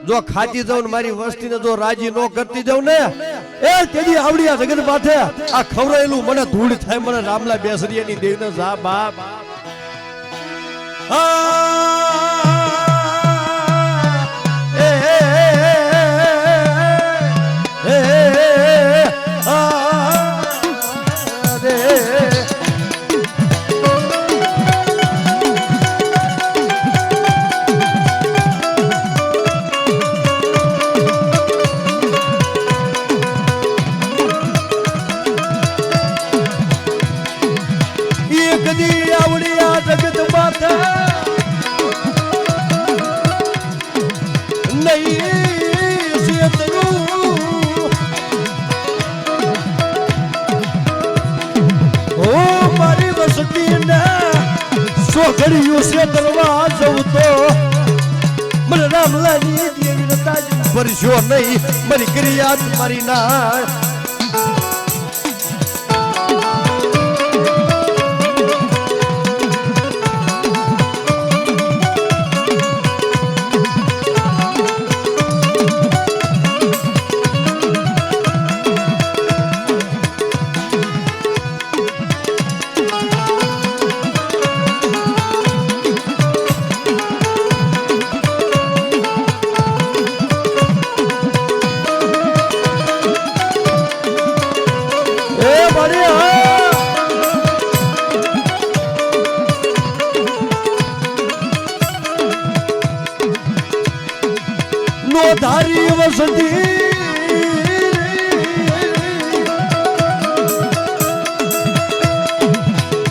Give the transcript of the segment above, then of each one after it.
જો ખાતી જાઉં ને મારી વસ્તીને જો રાજી નો કરતી જાઉં ને એ તેની આવડી આ જગત માથે આ ખવરાયેલું મને ધૂળ થાય મને રામલા બેસરિયાની દેવને જા બાપ ઘડિયું છે તલવા જવું તો મને રામલાની દેવી તાજ ભરશો નહીં મારી ક્રિયા મારી ના ધારી વસતી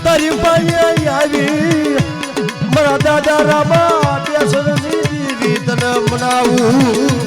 તારી પાઈ આવી મારા દાદા રામા બેસની તને મનાવું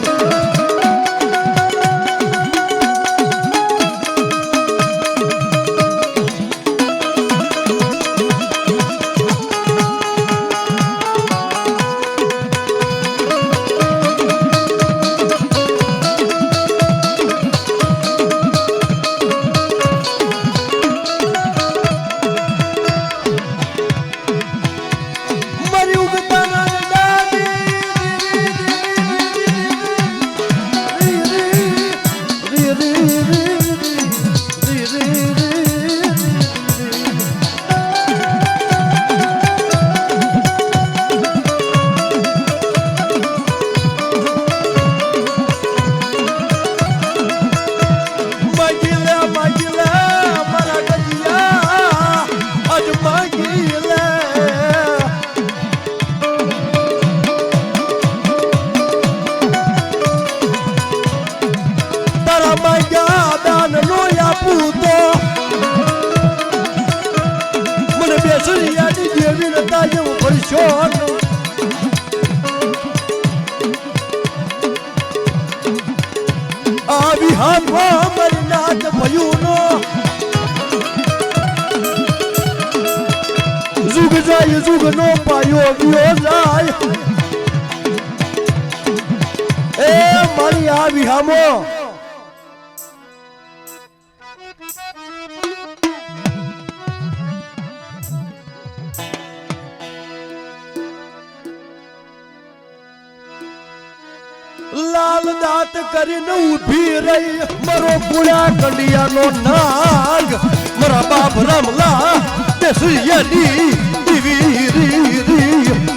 આવી હાથમાં મારી નાચ ભયુનો જુગ જાય જુગ નો પાયો ગયો જાય એ મારી આવી હામો લાલ દાંત કરીને ઊભી રહી મારો પુળા કંડિયાનો નાગ મારા બાપ રામલા બેસરિયાની દીવી રી રી રી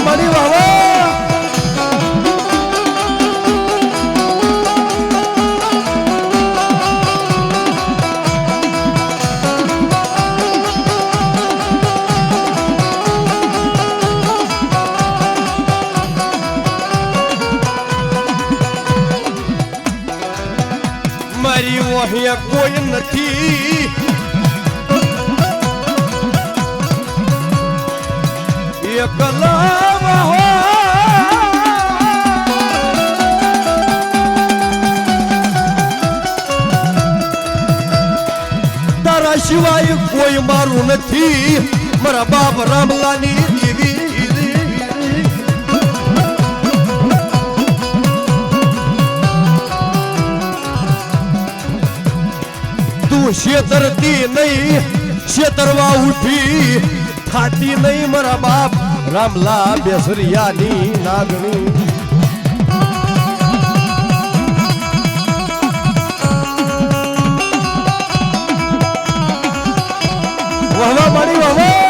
મારી વાવા મારી વહિયા કોઈ નથી એકલા તારા સિવાય કોઈ મારું નથી મારા બાપ રામલાની દેવી શેતરતી નહીં શેતરવા ઉઠી થાતી નહીં મારા બાપ રામલા બેસરિયાની નાગણી વાહ મારી વાહ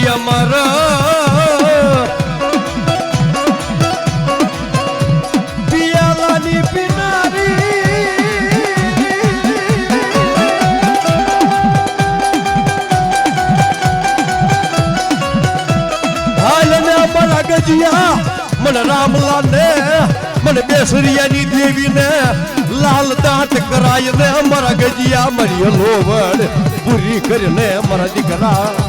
અમર પિયાલાની પિનારી હાલને અમારા ગજિયા મને રામલા ને મને બેસરિયાની દેવી ને લાલ દાંત કરાય ને અમારા ગજિયા મારી લોવડ પૂરી કરીને મારા દીકરા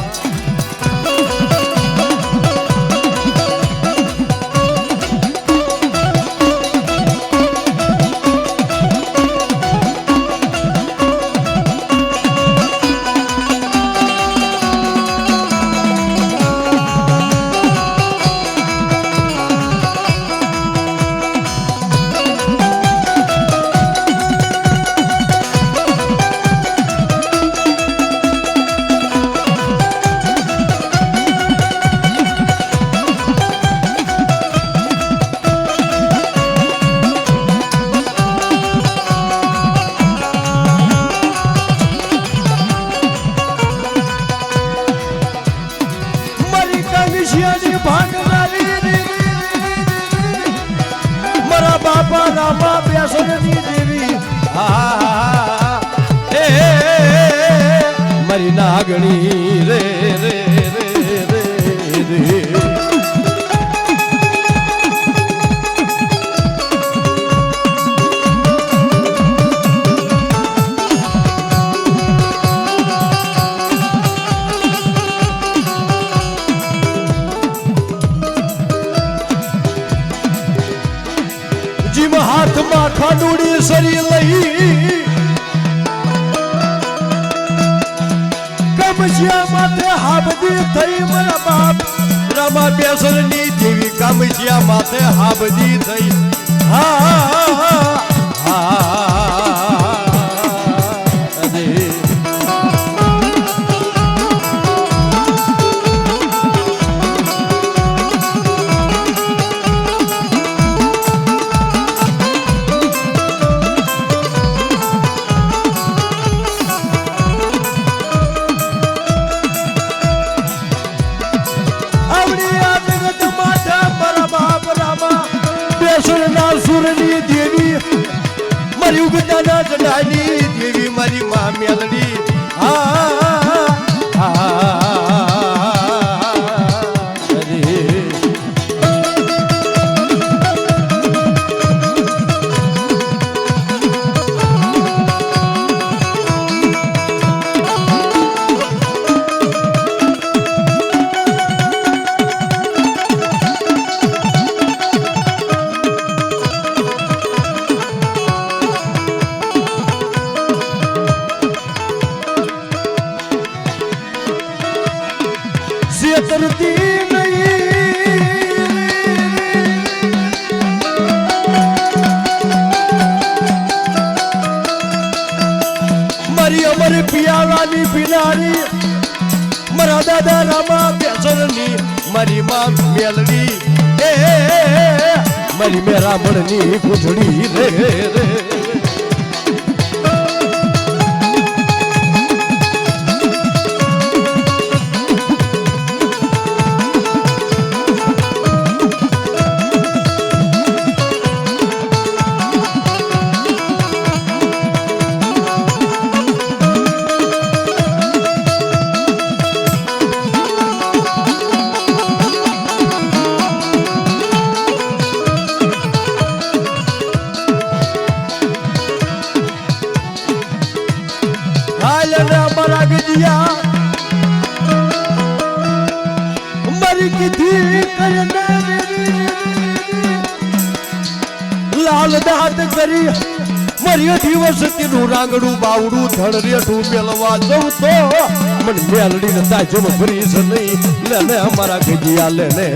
મારા બાપા રામા બેસરની દેવી મારી નાગણી રે રે રે રે રે હાથમાં ખાંડુડી સરી લઈ કમસિયા માથે હાબદી થઈ મારા બાપ રામા બેસરની દેવી કમસિયા માથે હાબદી થઈ સુરની દેવી મારી ઉગતાના જડાની દેવી મારી મા મેલડી શેતરતી નહીં મારી અમર પિયાલાની પિનારી મારા દાદા રામા બેસરની મારી માં મેલડી મારી મેરા મણની પૂંછડી રે રે કીધી કરીને લાલ દાંત કરી મરી દિવસ તીનું રાંગડું બાવડું ધડ રેઠું પેલવા જવું તો મને મેલડી ને તાજમ ભરીશ નહીં લે અમારા ગજિયા લે ને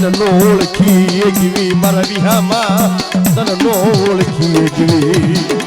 નો ઓળખી જીવી મારા વિહામાં તને નો ઓળખી જીવી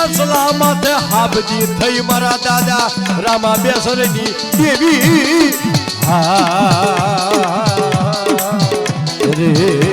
સલામત હાબજી થઈ મારા દાદા રામા બેસરની દેવી રે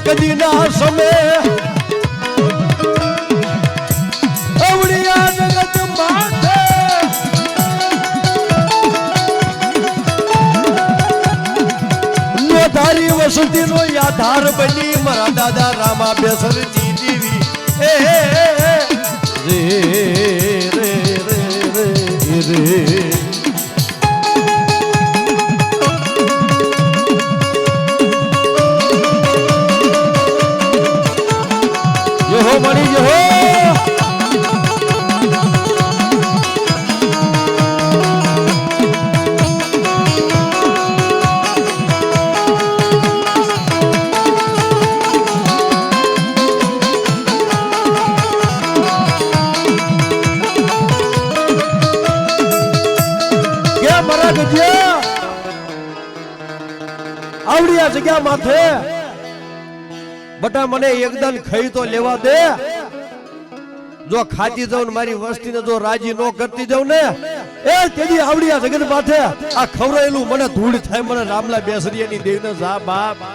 કદી ના સમે અવળિયા જગત માથે નોધારી વસતી નો આધાર બની મારા દાદા રામા બેસરજી દેવી રે રે રે રે રે મળી જો આવડી આ જગ્યા માથે બટા મને એકદમ ખાઈ તો લેવા દે જો ખાતી જાઉં મારી વસ્તીને જો રાજી નો કરતી જાઉં ને એ તેદી આવડી આ જગત માથે આ ખવરાયેલું મને ધૂળ થાય મને રામલા બેસરિયાની દેવને જા બાપ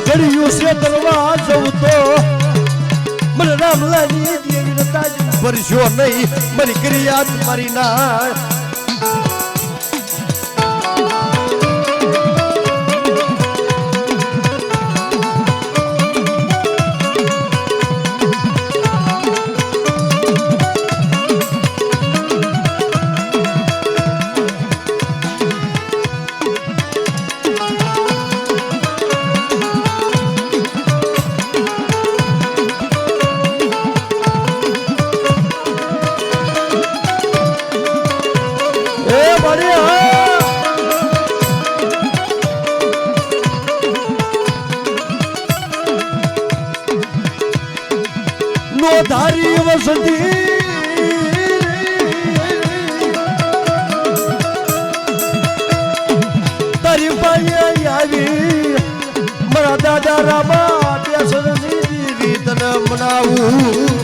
ઘડિયું છે દરવા જવું તો મને રામલાની દેવી તાજ ભરશો નહીં મારી ક્રિયા મારી ના જો ધારી વસતી તારી પાસે આવી મારા દાદા રામા બેસરની રીતને મનાવું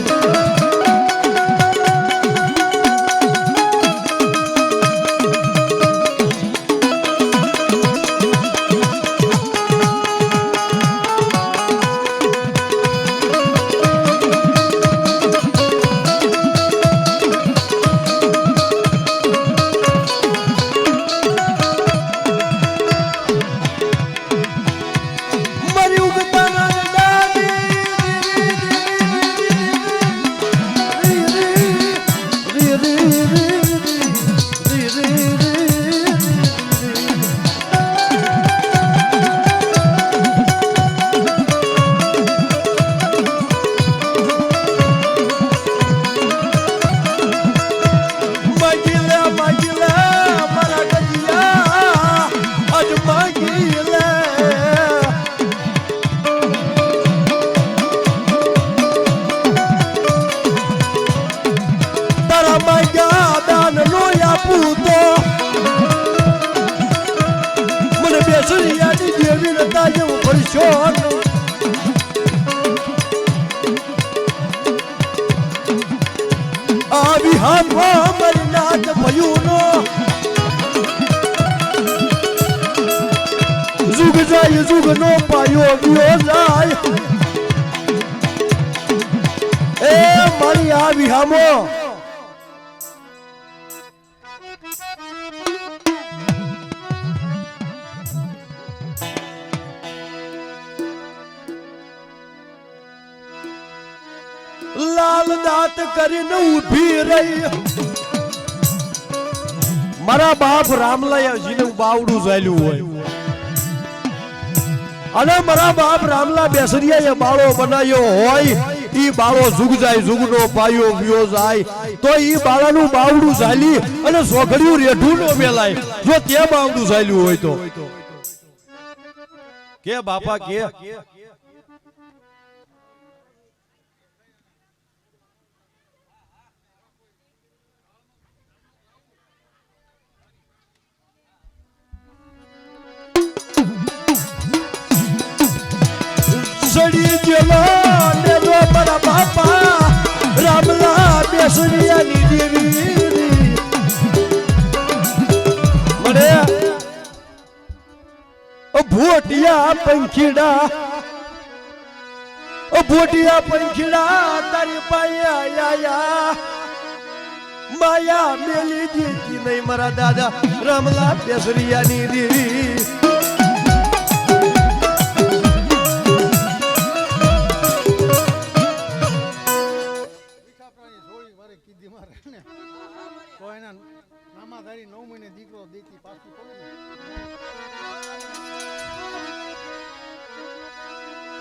મને બેસરિયાની દેવી નતા જેવું ભરશો આવી હાથમાં મારી નાચ ભયું નો જુગ જાય જુગ નો પાયો વિયો જાય એ મારી આવી હામો લાલ દાંત કરીને ઊભી રહી મારા બાપ રામલાજીને બાવડું ઝાલ્યું હોય અને મારા બાપ રામલા બેસરિયાએ બાળો બનાવ્યો હોય ઈ બાળો જુગ જાય જુગનો પાયો વિયો જાય તો ઈ બાળાનું બાવડું ઝાલી અને સોઘડિયું રેઢું નો મેલાય જો તે બાવડું ઝાલ્યું હોય તો કે બાપા કે સડી જેલો ને જો મારા બાપા રામલા બેસરિયાની દેવી મને ભોટિયા પંખીડા તારી પાયા આયા માયા મેલી દીધી નહીં મારા દાદા રામલા બેસરિયાની દેવી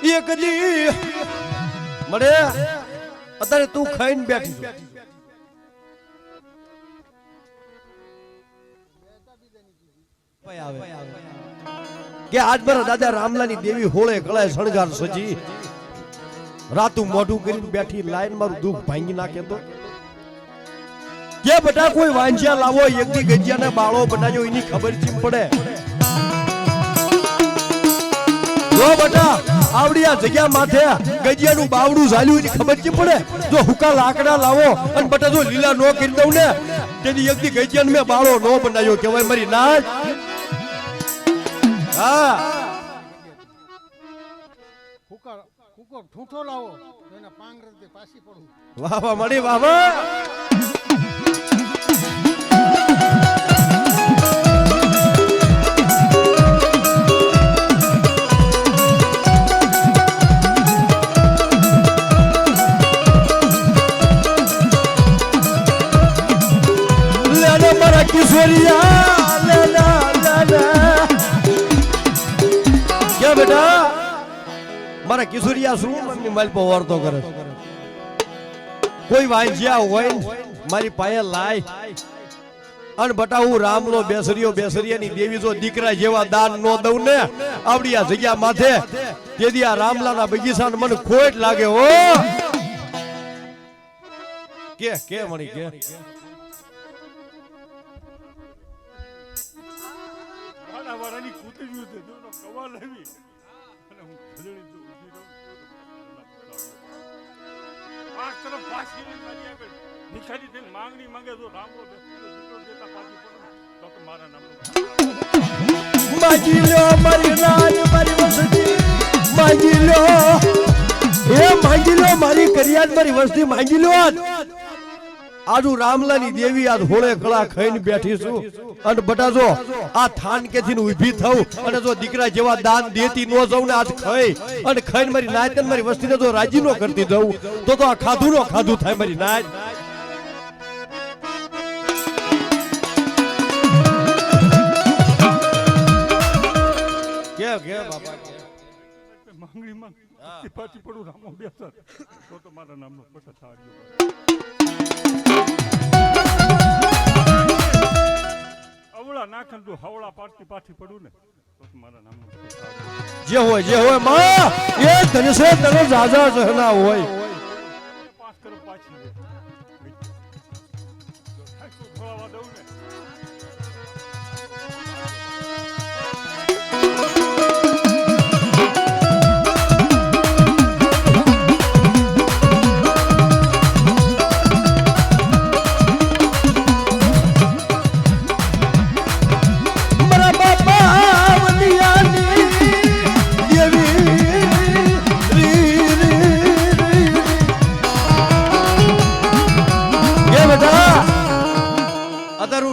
એક દી મળે અત્યારે તું ખાઈને બેઠી કે આજ મારા દાદા રામલાની દેવી હોળે ગળાએ શણગાર સજી રાતું મોઢું કરીને બેઠી લાઈન મારું દુઃખ ભાંગી નાખે તો કે બેટા કોઈ વાંજિયા લાવો એકદી ગજિયાને બાળો બનાવ્યો એની ખબર ચીમ પડે જો બેટા આવડી આ જગ્યા માથે ગજિયાનું બાવડું ઝાલ્યું એની ખબર ચીમ પડે જો હુકા લાકડા લાવો અને બેટા જો લીલા નો કરી દઉં ને તેની એકદી ગજિયાને મેં બાળો નો બનાવ્યો કહેવાય મારી નાચ હા કુકર ઠૂઠો લાવો એને પાંગરથી પાછી પડું વાહ વાહ મળી વાહ વાહ લેના મારા કિશોરિયા લેના લેના કે બેટા મારા કિશોરિયા શું મમ્મી માલ પર વર્તો કરે કોઈ વાંજિયા હોય મારી પાસે લાય અને બટા હું રામનો બેસરિયાની દેવી જો દીકરા જેવા દાન નો દઉં ને આવડી આ જગ્યા માથે તેથી આ રામલાના બગીચાને મને ખોટ લાગે હો કે મળી કે વાળાની કૂતરી છે તો કવા લેવી અને હું ખજડી તો ઊભી રહું આ તરફ પાછી મારી આગળ નિખારી થઈને માંગણી માંગે તો રામો દીકરો દેતા પાછી પડે તો મારા નામનું માગી લો મારી રાજ મારી વસતી માગી લો એ માગી લો મારી કરિયાદ મારી વસતી માગી લો આજુ રામલાની દેવી આજ હોળે કળા ખાઈને બેઠી છું અને બટા જો આ થાન કેથી ઊભી થઉં અને જો દીકરા જેવા દાન દેતી નો જાઉં ને આજ ખાઈ અને ખાઈને મારી નાચ મારી વસ્તીને જો રાજી નો કરતી દઉં તો આ ખાધું નો ખાધું થાય મારી નાચ કે બાપા માંગણી માંગ પાછી પડું રામો બેસર તો મારા નામનો પટ થાળ્યો અવળા નાખન તું હવળા પાડતી પાછી પડું ને તો મારા નામનો પટ થાળ્યો જે હોય માં એ ધનસે તને જાજા જહના હોય પાસ કરો પાછી થોડા દઉં ને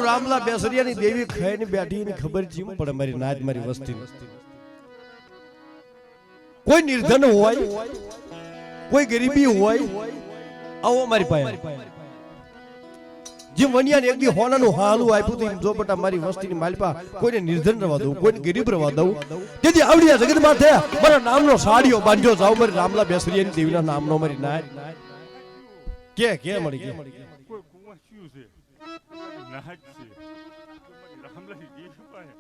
રામલા બેસરિયાની દેવી ખાઈને બેઠી ની ખબર જીમ પડે મારી નાચ મારી વસ્તી કોઈ નિર્ધન હોય કોઈ ગરીબી હોય આવો મારી પાસે જેમ વનિયાને એક દી હોનાનું હાલું આપ્યું તો જો બટા મારી વસ્તીની માલપા કોઈને નિર્ધન રહેવા દઉં કોઈને ગરીબ રહેવા દઉં તેથી આવડિયા જગતમાં થયા મારા નામનો સાડીઓ બાંધ્યો જાવ મારી રામલા બેસરિયાની દેવીના નામનો મારી નાચ કે મળી કે કોઈ કુંવાસ્યું છે નાચ છે રામલાની દેવી પાસે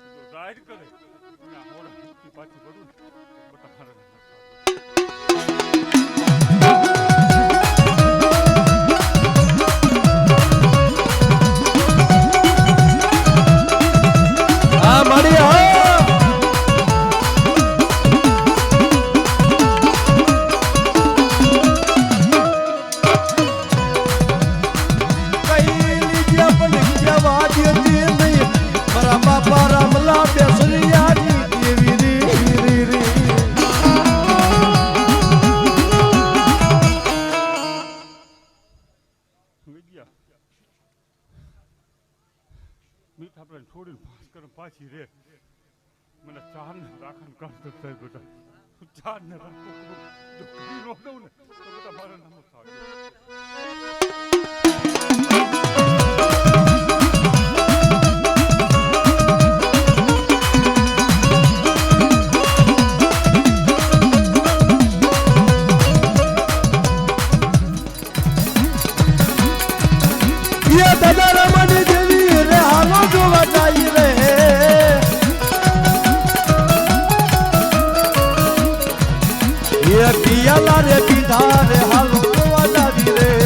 તો રાડ કરે અને હોરા પાછી પડું બટા મારા પાછી રે મને ચાર ને રાખવાનું કામ તો થાય બેટા ચાર ને રાખો જો કરી નો દઉં ને તો બેટા મારા નામ થાય રે પીધા રે હાલો વાલાવી રે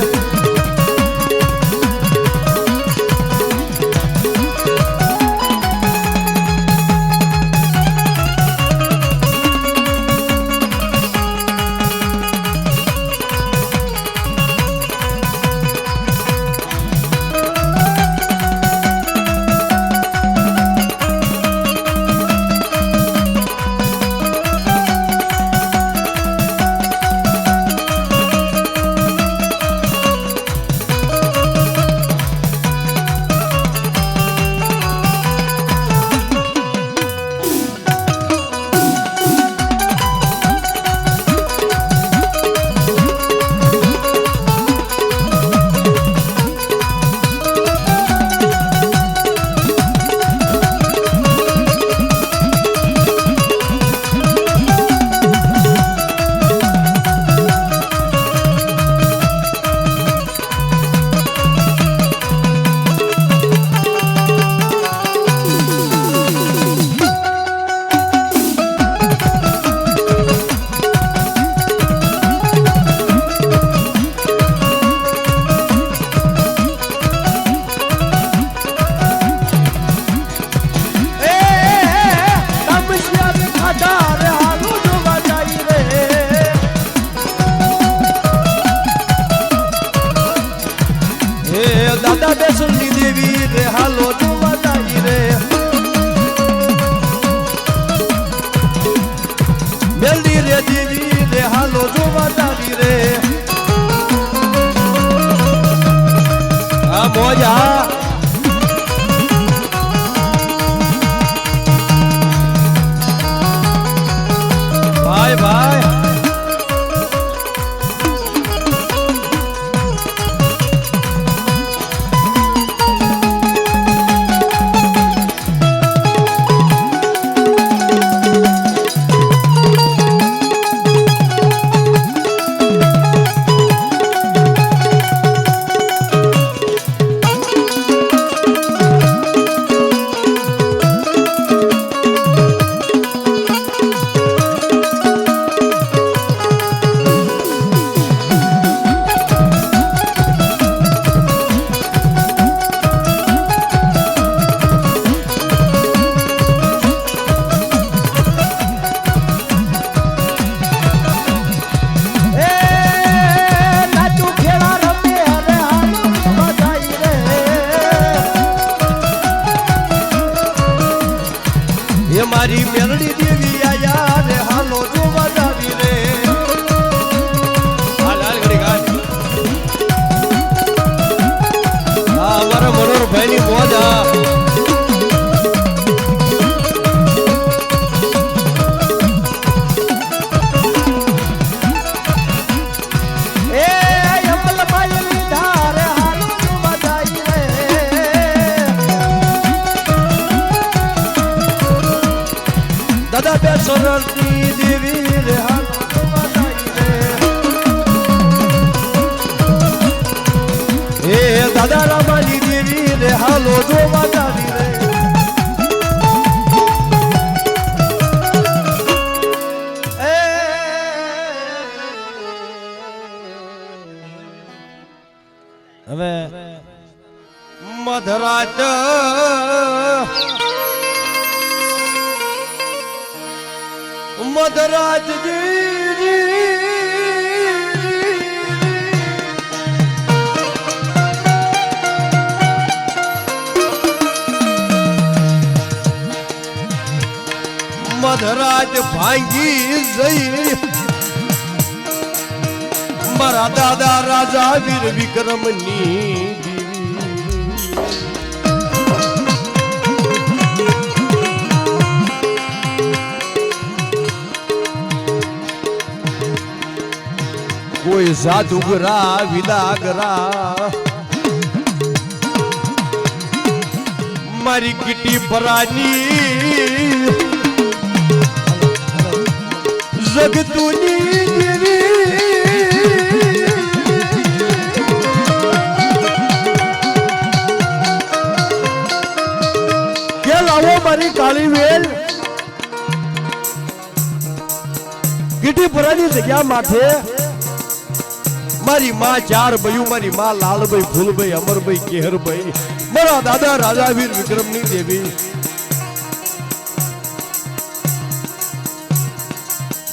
મેલડી રે દેવી રે હાલો જોવા જાવી રે આ મોજા ભાઈ ભાઈ મારી મેલડી દેવી આયા રે હાલો જોવા જાવી રે હાલ હાલ ઘડી ગાય હા અમારા મનોહરભાઈ ની મોજા દાદા બે સરળતી દેવી રે હાલો જોવા જાવી રે એ દાદા રામાની દેવી રે હાલો જોવા જાવી રે હવે મધરાત મધરાજજી મધરાજ ભાંગી જઈ મારા દાદા રાજા વીર વિક્રમની કોઈ જાદુગરા વિદાગરા મારી કીટી પરાની જગતુની દેવી કે લાવો મારી કાળી વેલ કીટી પરાની જગ્યા માથે મારી માં ચાર બયું મારી માં લાલભાઈ ફૂલભાઈ અમરભાઈ કેહરભાઈ મારા દાદા રાજા વીર વિક્રમની દેવી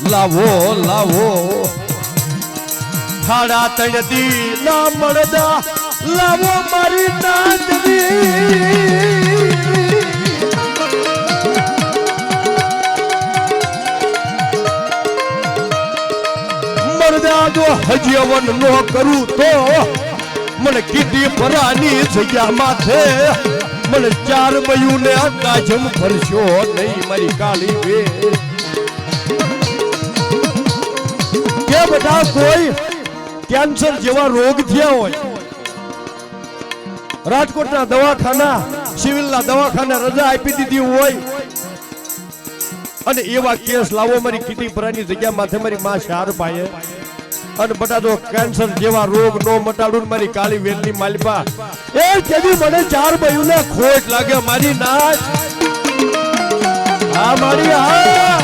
લાવો લાવો ખાડા તણતી ના મળદા લાવો મારી નાચવી જો હજીવન નો કરું તો મને કીધી પરાની જગ્યા માથે મને ચાર બયું ને કાજમ ભરશો નહીં મારી કાળી વે કે બધા કોઈ કેન્સર જેવા રોગ થયા હોય રાજકોટના દવાખાના સિવિલના દવાખાના રજા આપી દીધી હોય અને એવા કેસ લાવો મારી કીધી પરાની જગ્યા માથે મારી માં શાર પાયે અને બટાદો કેન્સર જેવા રોગ નો મટાડું મારી કાળી વેલની માલિપા એ જેવી મને ચાર બયું ને ખોટ લાગે મારી નાચ આ મારી આ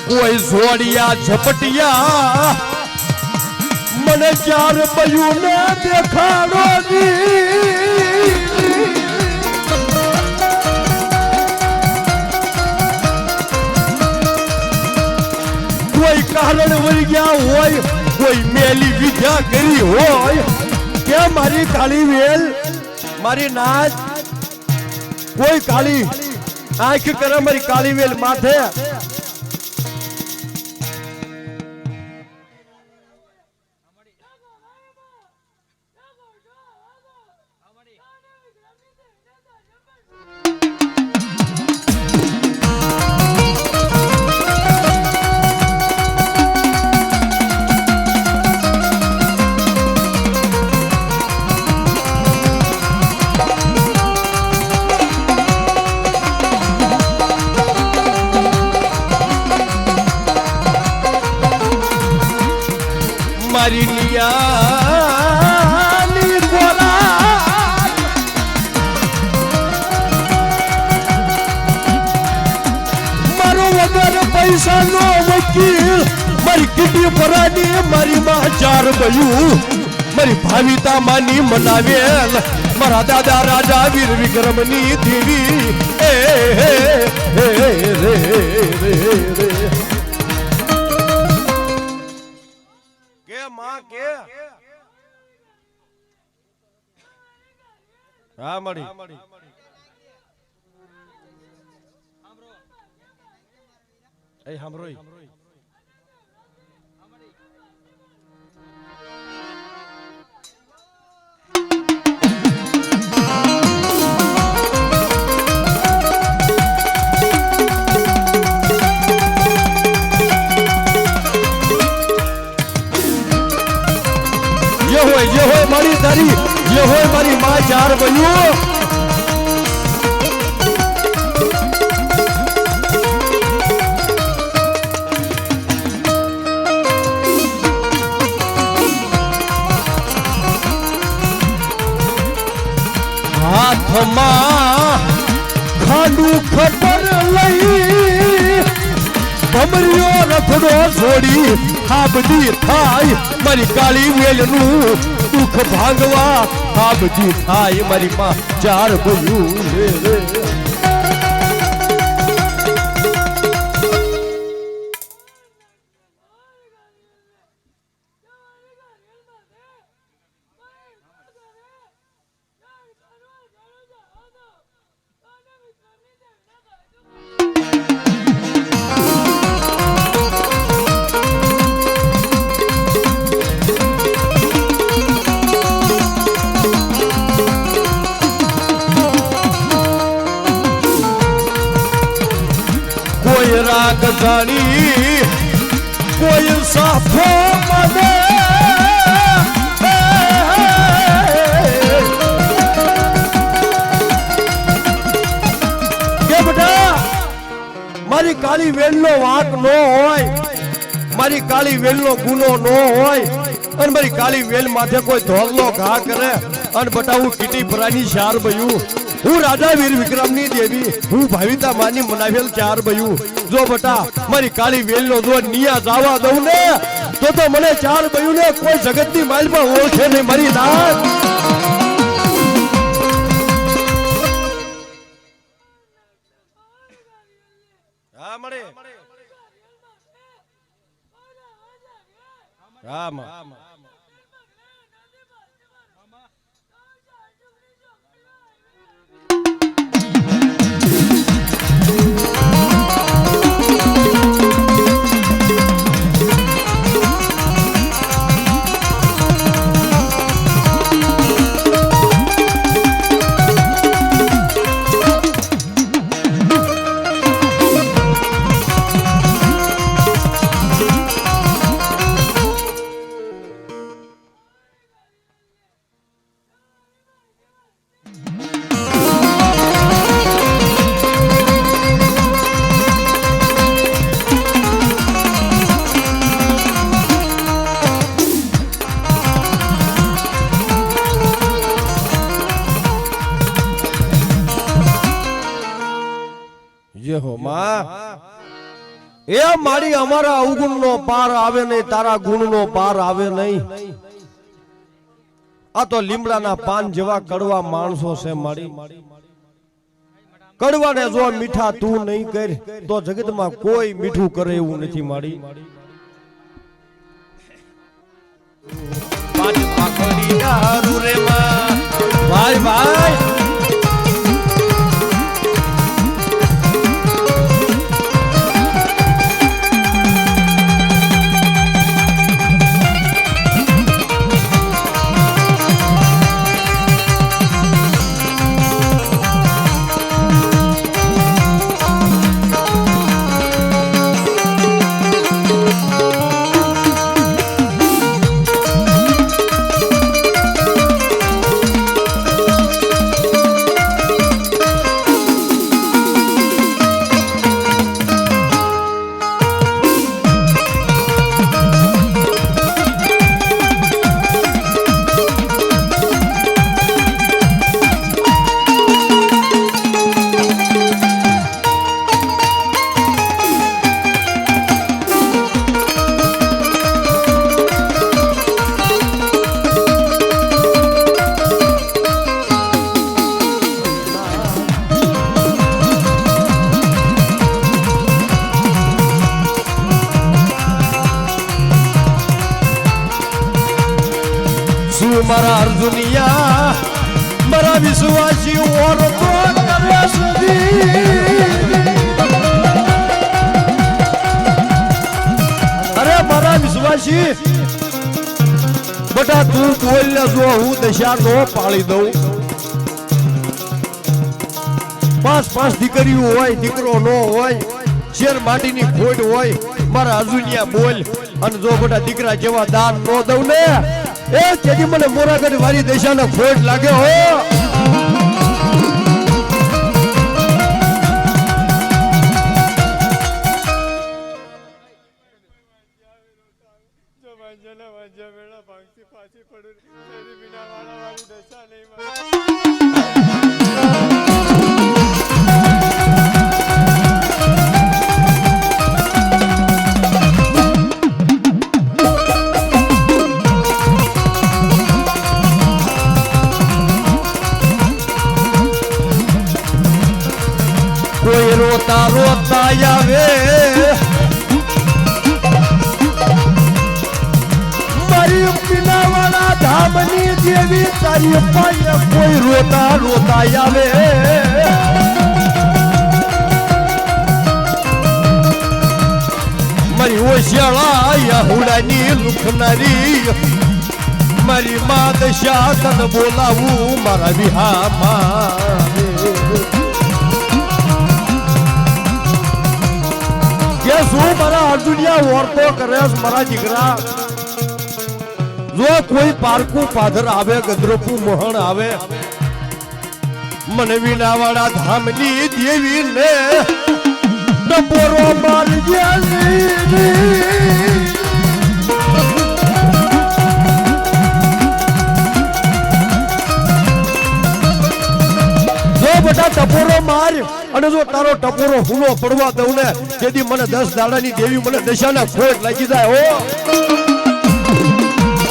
કોઈ જોડિયા ઝપટિયા મને ચાર બયું ને દેખાડો કારણ વળી ગયા હોય, કોઈ મેલી વિદ્યા કરી હોય કે મારી કાળી વેલ મારી નાચ કોઈ કાળી આંખ કરે મારી કાળી વેલ માથે મારી નિયાની બોલા મારો વગર પૈસાનો વકીલ મારી કીટી ભરાની મારી માં ચાર બયું મારી ભાવિતા માની મનાવેલ મારા દાદા રાજા વીર વિક્રમની દેવી એ રે માં કે હા મળી એ સાંભળો જે હોય મારી તારી જે હોય મારી માં ચાર બન્યું હાથમાં ખાંડું ખબર લઈ ભમરીઓ રથડો છોડી આ બધી થાય મારી કાળી વેલનું દુઃખ ભાંગવા આ બધી થાય મારી માં ચાર ભયું રે રાગ જાણી કોઈ સાફો મને કે બેટા મારી કાળી વેલનો વાંક ન હોય મારી કાળી વેલનો ગુનો ન હોય અને મારી કાળી વેલ માથે કોઈ ધોલનો ઘા કરે અને બટા હું કીટી ભરાની ચાર બયું હું રાજા વીર વિક્રમની દેવી હું ભાવિતા માની મનાવેલ ચાર બયું જો બટા મારી કાળી વેલનો જો નિયા જાવા દઉં ને તો મને ચાર બયું ને કોઈ જગતની માલમાં ઓળખે નહીં મારી નાથ હા મળે રામ હો માં એ મારી અમારા અવગુણ નો પાર આવે નહીં તારા ગુણ નો પાર આવે નહીં આ તો લીમડાના પાન જેવા કડવા માણસો છે મારી કડવાને જો મીઠા તું નહીં કર તો જગતમાં કોઈ મીઠું કરે એવું નથી મારી પાંચ પાખડી દારૂ રે માં ભાઈ ભાઈ મારા અર્જુનિયા મારા વિશ્વાસી ઓરતો કરે સુધી અરે મારા વિશ્વાસી બટા તું બોલ ને જો હું દશા નો પાળી દઉં પાંચ દીકરીઓ હોય દીકરો નો હોય શેર માટીની ખોટ હોય મારા અર્જુનિયા બોલ અને જો બટા દીકરા જેવા દાન નો દઉં ને એ તેથી મને મોરાગઢ વાળી દેશાનો ખોટ લાગ્યો હો કોઈ રોતા રોતા આવે મારી પીનાવાળા ધામની દેવી તારી પાય કોઈ રોતા રોતા આવે મારી ઓશિયાળા યાહુડાની લુખનારી મારી મા દશા તને બોલાવું મારા વિહામાં કે શું મારા અર્જુનિયા વર્તો કરે મારા દીકરા જો કોઈ પારકું પાદર આવે ગદ્રપું મોહણ આવે મને વિનાવાળા ધામની દેવી ને ડબોરો મારી બધા ટપોરો માર અને જો તારો ટપોરો હુલો પડવા દઉં ને તેથી મને 10 દાડાની દેવી મને દશાના ખોટ લાગી જાય હો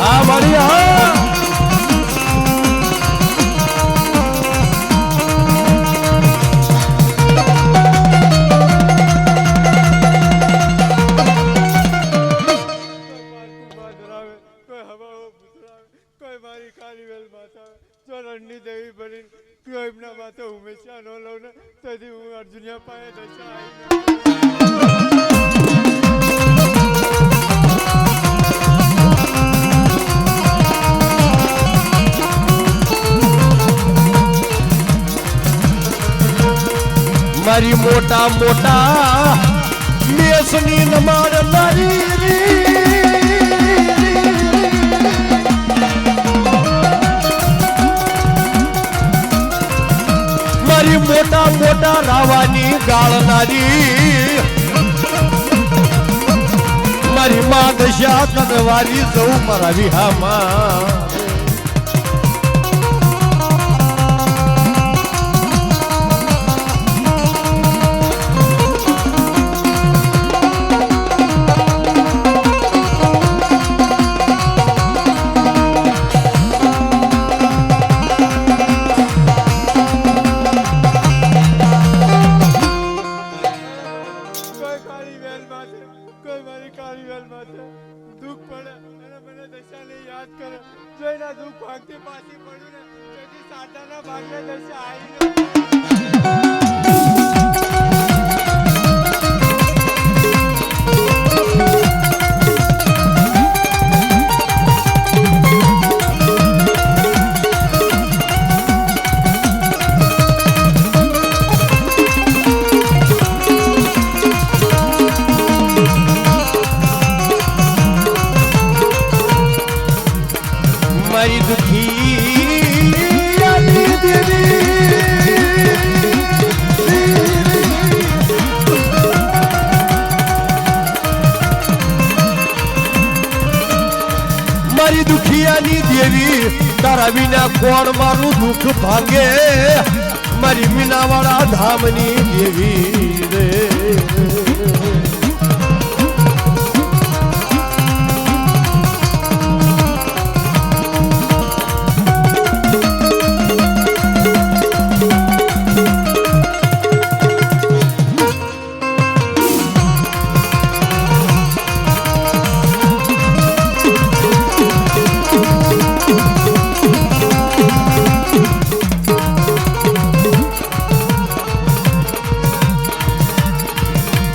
આ મારી હા દેવી બની એમના માથે ઉમેશા ન લઉં ને તેથી હું અર્જુનિયા પાસે દશા મારી મોટા મોટા મેસની નમાડ નારી મોટા મોટા રાવાની ગાળનારી મારી મા દશા તનવારી જવું મારા વિહામાં દુઃખ પડે અને મને ભાગ્ય દશાને યાદ કરે જોઈના દુઃખ ભાગતી પાછી પડ્યું ને તેથી સાધાના ભાગ્ય દશા આવી મારી દુખી દેવી મારી દુખિયાની દેવી તારા વિના કોણ મારું દુઃખ ભાંગે મારી મીનાવાળા ધામની દેવી રે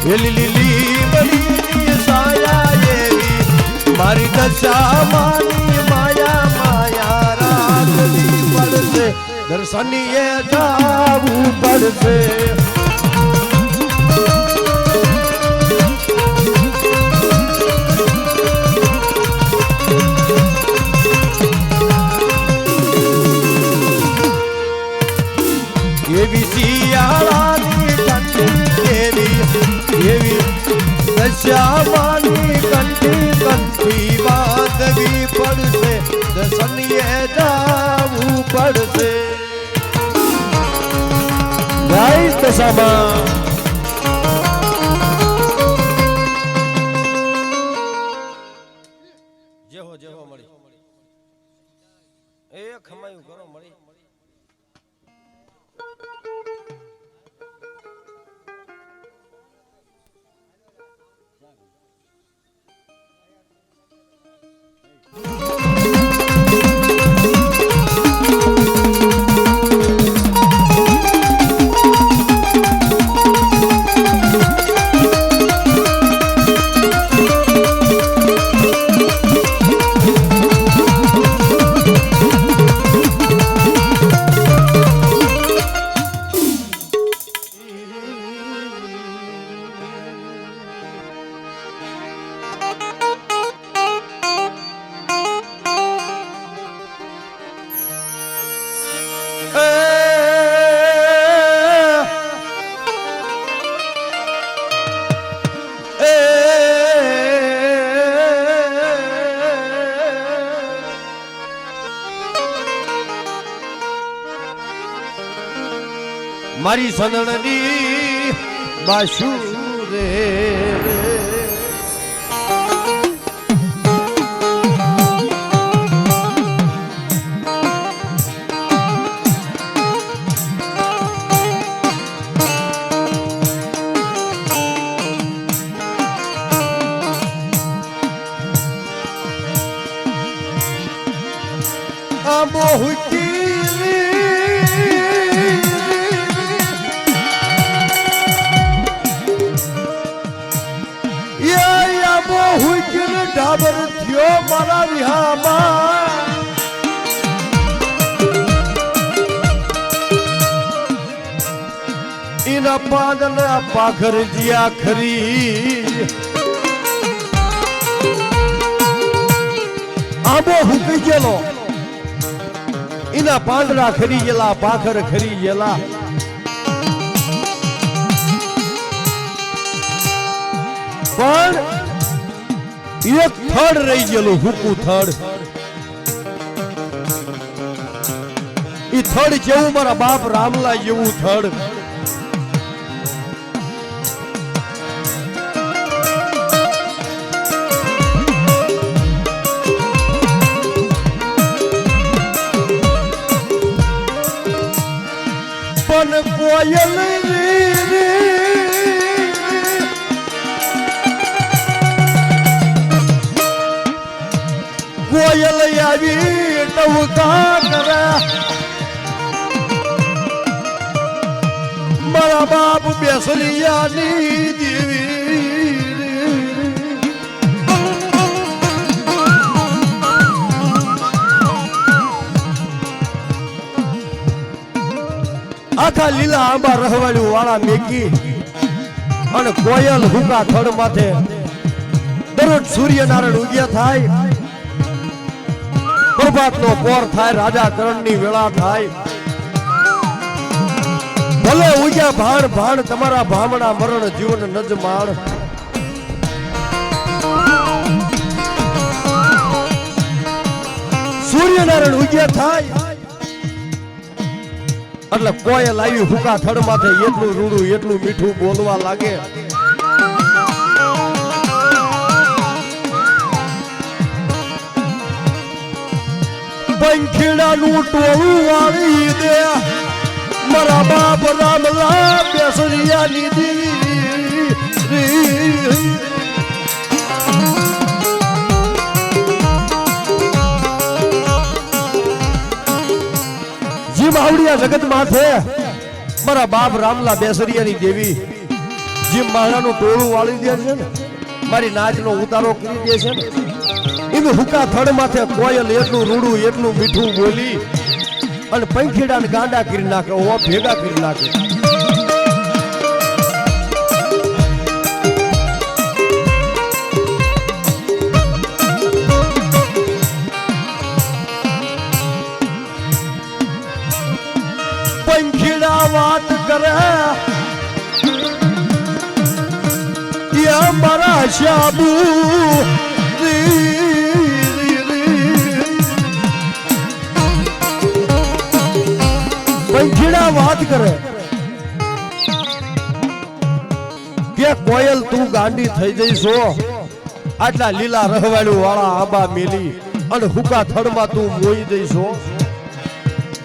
લીલી બની સાયા એવી મારી દશા માની માયા માયા રાખવી પડશે દર્શનીએ જાવું પડશે એવી શિયાળાની ઠંડી એવી દશામાની કંઠી કંઠી બાંધવી પડશે દર્શનીએ જાવું પડશે જય દશામાં જેહો જેહો મળી એ ખમાયું કરો મળી મારી સનણની બાસુ રે મોહકી ડાબર થયો મારા વિહામાં એના પાંદના પાખર જ્યા ખરી આંબો હુકી ગયેલો એના પાંદડા ખરી ગયેલા પાખર ખરી ગયેલા પણ એક થડ રહી ગયેલું હુકું થડ ઈ થડ જેવું મારા બાપ રામલા જેવું થડ પણ કોયલ કોયલ આવી ટવકા કરે મારા બાપ બેસરિયાની દેવી આખા લીલા આંબા રહવાડ્યું વાળા મેકી અને કોયલ હુકા થડ માથે દરરોજ સૂર્યનારાયણ ઉગ્યા થાય પ્રભાતનો પોર થાય રાજા કરણની વેળા થાય ભલે ઉગ્યા ભાણ ભાણ તમારા ભામણા મરણ જીવન નજ માણ સૂર્યનારાયણ ઉગ્યા થાય એટલે કોયલ આવી હુકા થડ માથે એટલું રૂડું એટલું મીઠું બોલવા લાગે પંખીડાનું ટોળું વાળી દે મારા બાપ રામલા બેસરિયાની દેવી જી માવડિયા જગત માથે મારા બાપ રામલા બેસરિયાની દેવી જી માણાનું ટોળું વાળી દે છે ને મારી નાચનો ઉતારો કરી દે છે ને એનું હુકા થડ માથે કોયલ એટલું રૂડું એટલું મીઠું બોલી અને પંખીડાને ગાંડા કરી નાખે ઓ ભેગા કરી નાખે પંખીડા વાત કરે એ મારા શાબુ પંખીડા વાત કરે કે કોયલ તું ગાંડી થઈ જઈશો આટલા લીલા રહવાડું વાળા આંબા મેલી અને હુકા થડમાં તું મોઈ જઈશો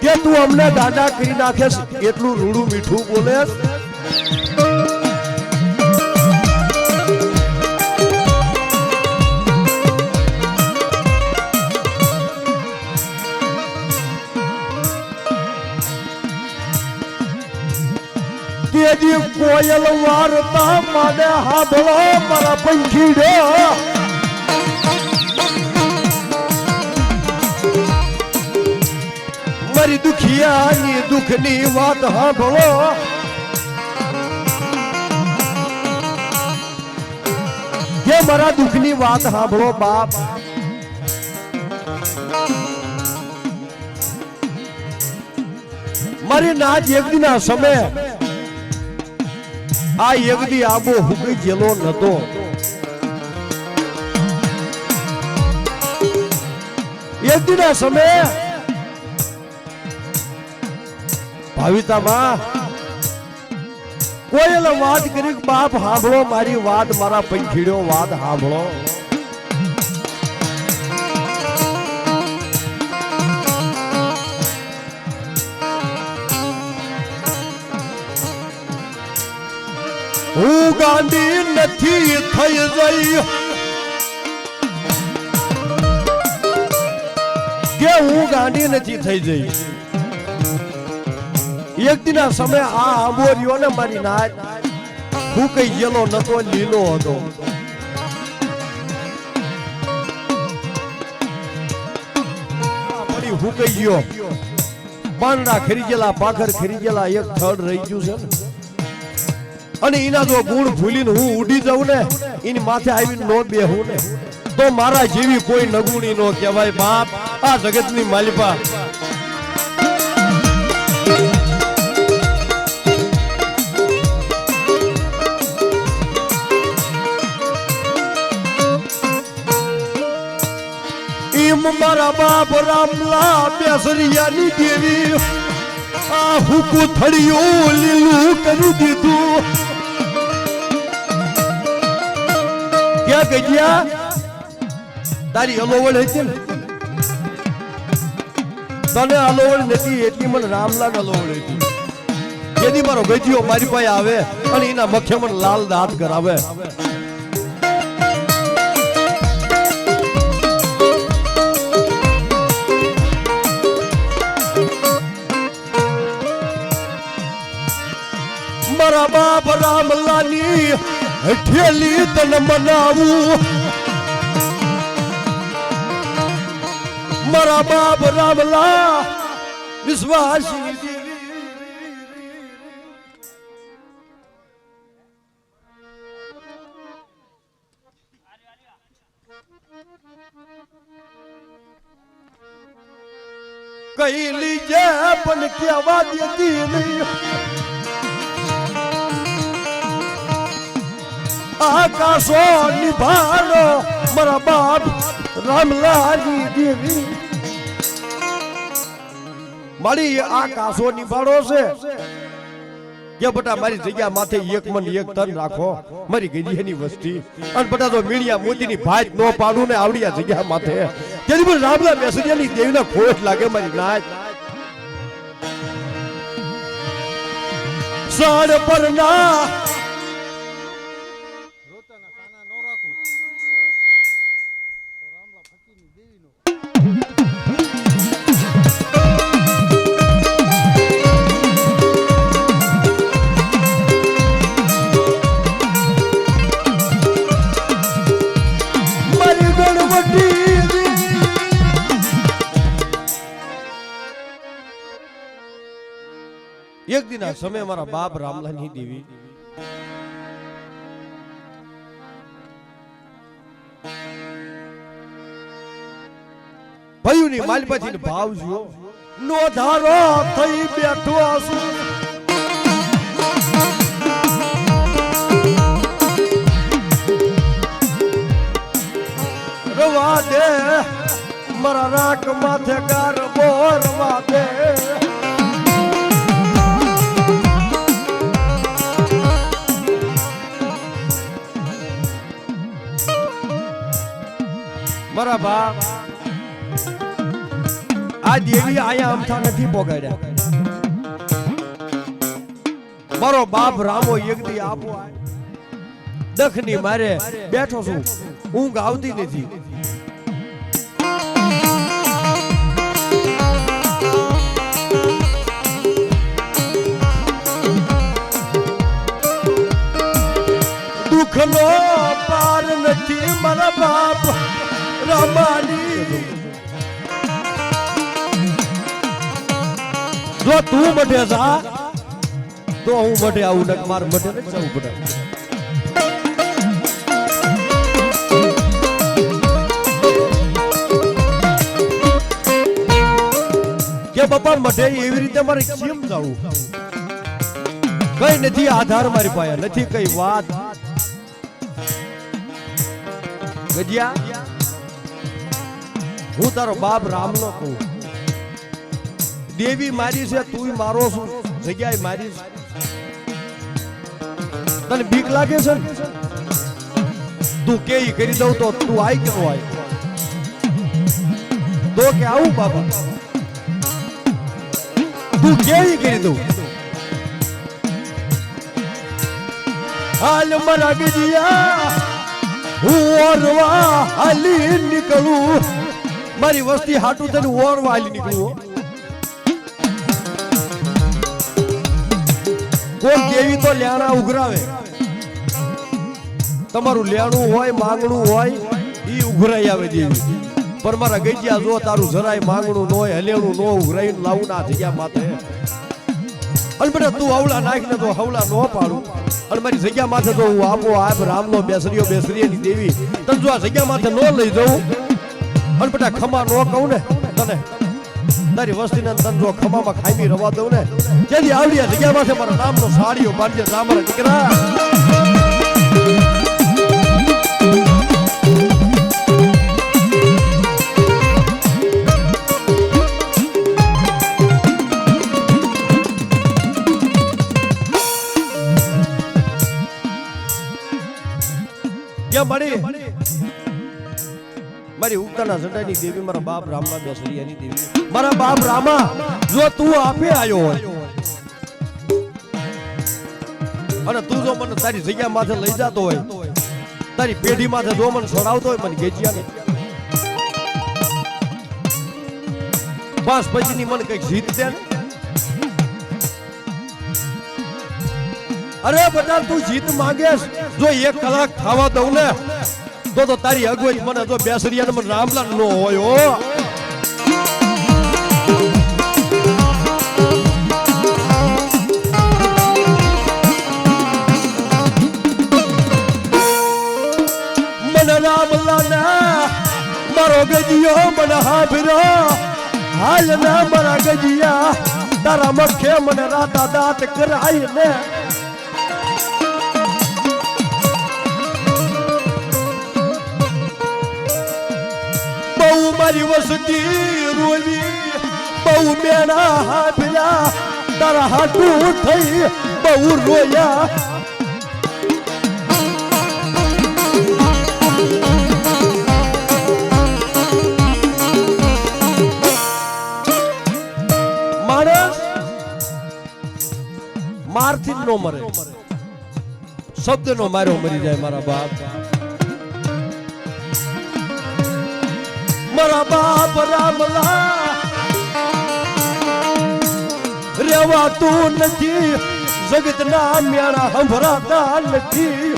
કે તું અમને ગાંડા કરી નાખેસ એટલું રૂડું મીઠું બોલેસ તેજી કોયલ વાર્તા માને હાભળો મારા પંખીડો મારી દુખિયાની દુઃખની વાત હાભળો કે મારા દુઃખની વાત હાભળો બાપ મારી નાચ એક દિના સમય આ યગદી આબો હુકી જેલો નતો યગદીના સમયે ભાવિતામાં કોયલ વાત કરી બાપ સાંભળો મારી વાત મારા પંખીડ્યો વાત સાંભળો હું ગાંડી નથી થઈ ગઈ કે હું ગાંડી નથી થઈ ગઈ એક દિના સમય આ આંબો રહ્યો ને મારી નાચ હું કઈ ગયેલો નતો લીલો હતો હું કઈ ગયો પાંદડા ખરી ગયેલા પાખર ખરી ગયેલા એક થડ રહી ગયું છે ને અને એના જો ગુણ ભૂલીને હું ઉડી જાઉં ને એની માથે આવીને નો બેહું ને તો મારા જેવી કોઈ નગુણી નો કહેવાય બાપ આ જગતની માલિપા એમ મારા બાપ રામલા બેસરિયાની દેવી આ હુકુ થડિયું લીલું કરી દીધું ક્યાં ગયા તારી અલોવડ હતી ને તને અલોવડ નથી એટલી મને રામલાલ અલોવડ હતી જેથી મારો ગજીયો મારી પાસે આવે અને એના મખ્ય મને લાલ દાંત કરાવે ઠેલી તન મનાવું મારા બાપ રામલા વિશ્વાસી કઈ લીજે પણ કેવા દેતી નહીં આકાશો નિભાડો મારા બાપ રામલાની દેવી મારી આકાશો નિભાડો છે કે બટા મારી જગ્યા માથે એક મન એક તન રાખો મારી ગીરીની વસ્તી અને બટા તો મીડિયા મોતીની ભાત નો પાડું ને આવડિયા જગ્યા માથે જેની પણ રામલા મેસરિયાની દેવીના ખોટ લાગે મારી નાચ સાડ પર ના રોતાના સાના ન રાખું તો રામલા ફકીરની દેવીનો મારી ગણવટી એક દિન આ સમય મારા બાપ રામલાની દેવી ભયુની માલપાથી ભાવ જો નો ધારો થઈ બેઠો આસુ રવા દે મારા રાક માથે ગાર બોરવા દે મારા બાપ આ દેવી આયા અમથા નથી પોગાડ્યા મારો બાપ રામો એક દી આપો દખની મારે બેઠો છું ઊંઘ આવતી નથી દુઃખનો પાર નથી મારા બાપ રામાની જો તું મઢે જા તો હું મઢે આવું ને માર મઢે ને જવું પડે કે બાપા મઢે એવી રીતે મારે કેમ જવું કઈ નથી આધાર મારી પાસે નથી કઈ વાત ગજિયા હું તારો બાપ રામનો કહું દેવી મારી છે તું મારો છું જગ્યાએ મારી છે તને બીક લાગે છે તું કે કરી દઉં તો તું આઈ કે હોય તો કે આવું બાબા તું કે કરી દઉં હાલ મારા ગજિયા હું ઓરવા હાલી નીકળું મારી વસ્તી હાટું તને ઓરવા હાલી નીકળું કોઈ દેવી તો લેણા ઉઘરાવે તમારું લેણું હોય માંગણું હોય ઈ ઉઘરાઈ આવે દેવી પણ મારા ગજિયા જો તારું જરાય માંગણું ન હોય હલેણું ન ઉઘરાઈને લાવું ના જગ્યા માથે અને બેટા તું હવલા નાખીને તો હવલા ન પાડું અને મારી જગ્યા માથે તો હું આપો આપ રામનો બેસરીની દેવી તને જો આ જગ્યા માથે ન લઈ જવું અને બેટા ખમા ન કહું ને તને તારી વસ્તીને તને જો ખમામાં ખામી રવા દઉં ને જેથી આવડી આ જગ્યા માથે મારા નામનો સાડીઓ બાંધીએ સામરા દીકરા મારી ઉગતાના ઝંડાની દેવી મારા બાપ રામના બેસરિયાની દેવી મારા બાપ રામા જો તું આપે આવ્યો હોય અને તું જો મને તારી જગ્યા માથે લઈ જતો હોય તારી પેઢી માથે જો મને સડાવતો હોય મને ગેજિયા ને બસ પછીની મને કઈક જીત દે અરે બટા તું જીત માંગેસ જો 1 કલાક ખાવા દઉં ને તો તારી અગવઈ મને જો બેસરિયા મને રામલાલ નો હોય હો મને રામલાલ મારો ગજીયો મને હાભરો હાલ ના મારા ગજીયા તારા મખે મને રાતા દાંત કરાય ને બહુ મારી વસતી રોવી બહુ મેણા હાભર્યા તારા હાટું થઈ બહુ રોયા મારથી નો મરે શબ્દ નો માર્યો મરી જાય મારા બાપ રામલા રેવાતું નથી જગતના મેળા સંભળાતા નથી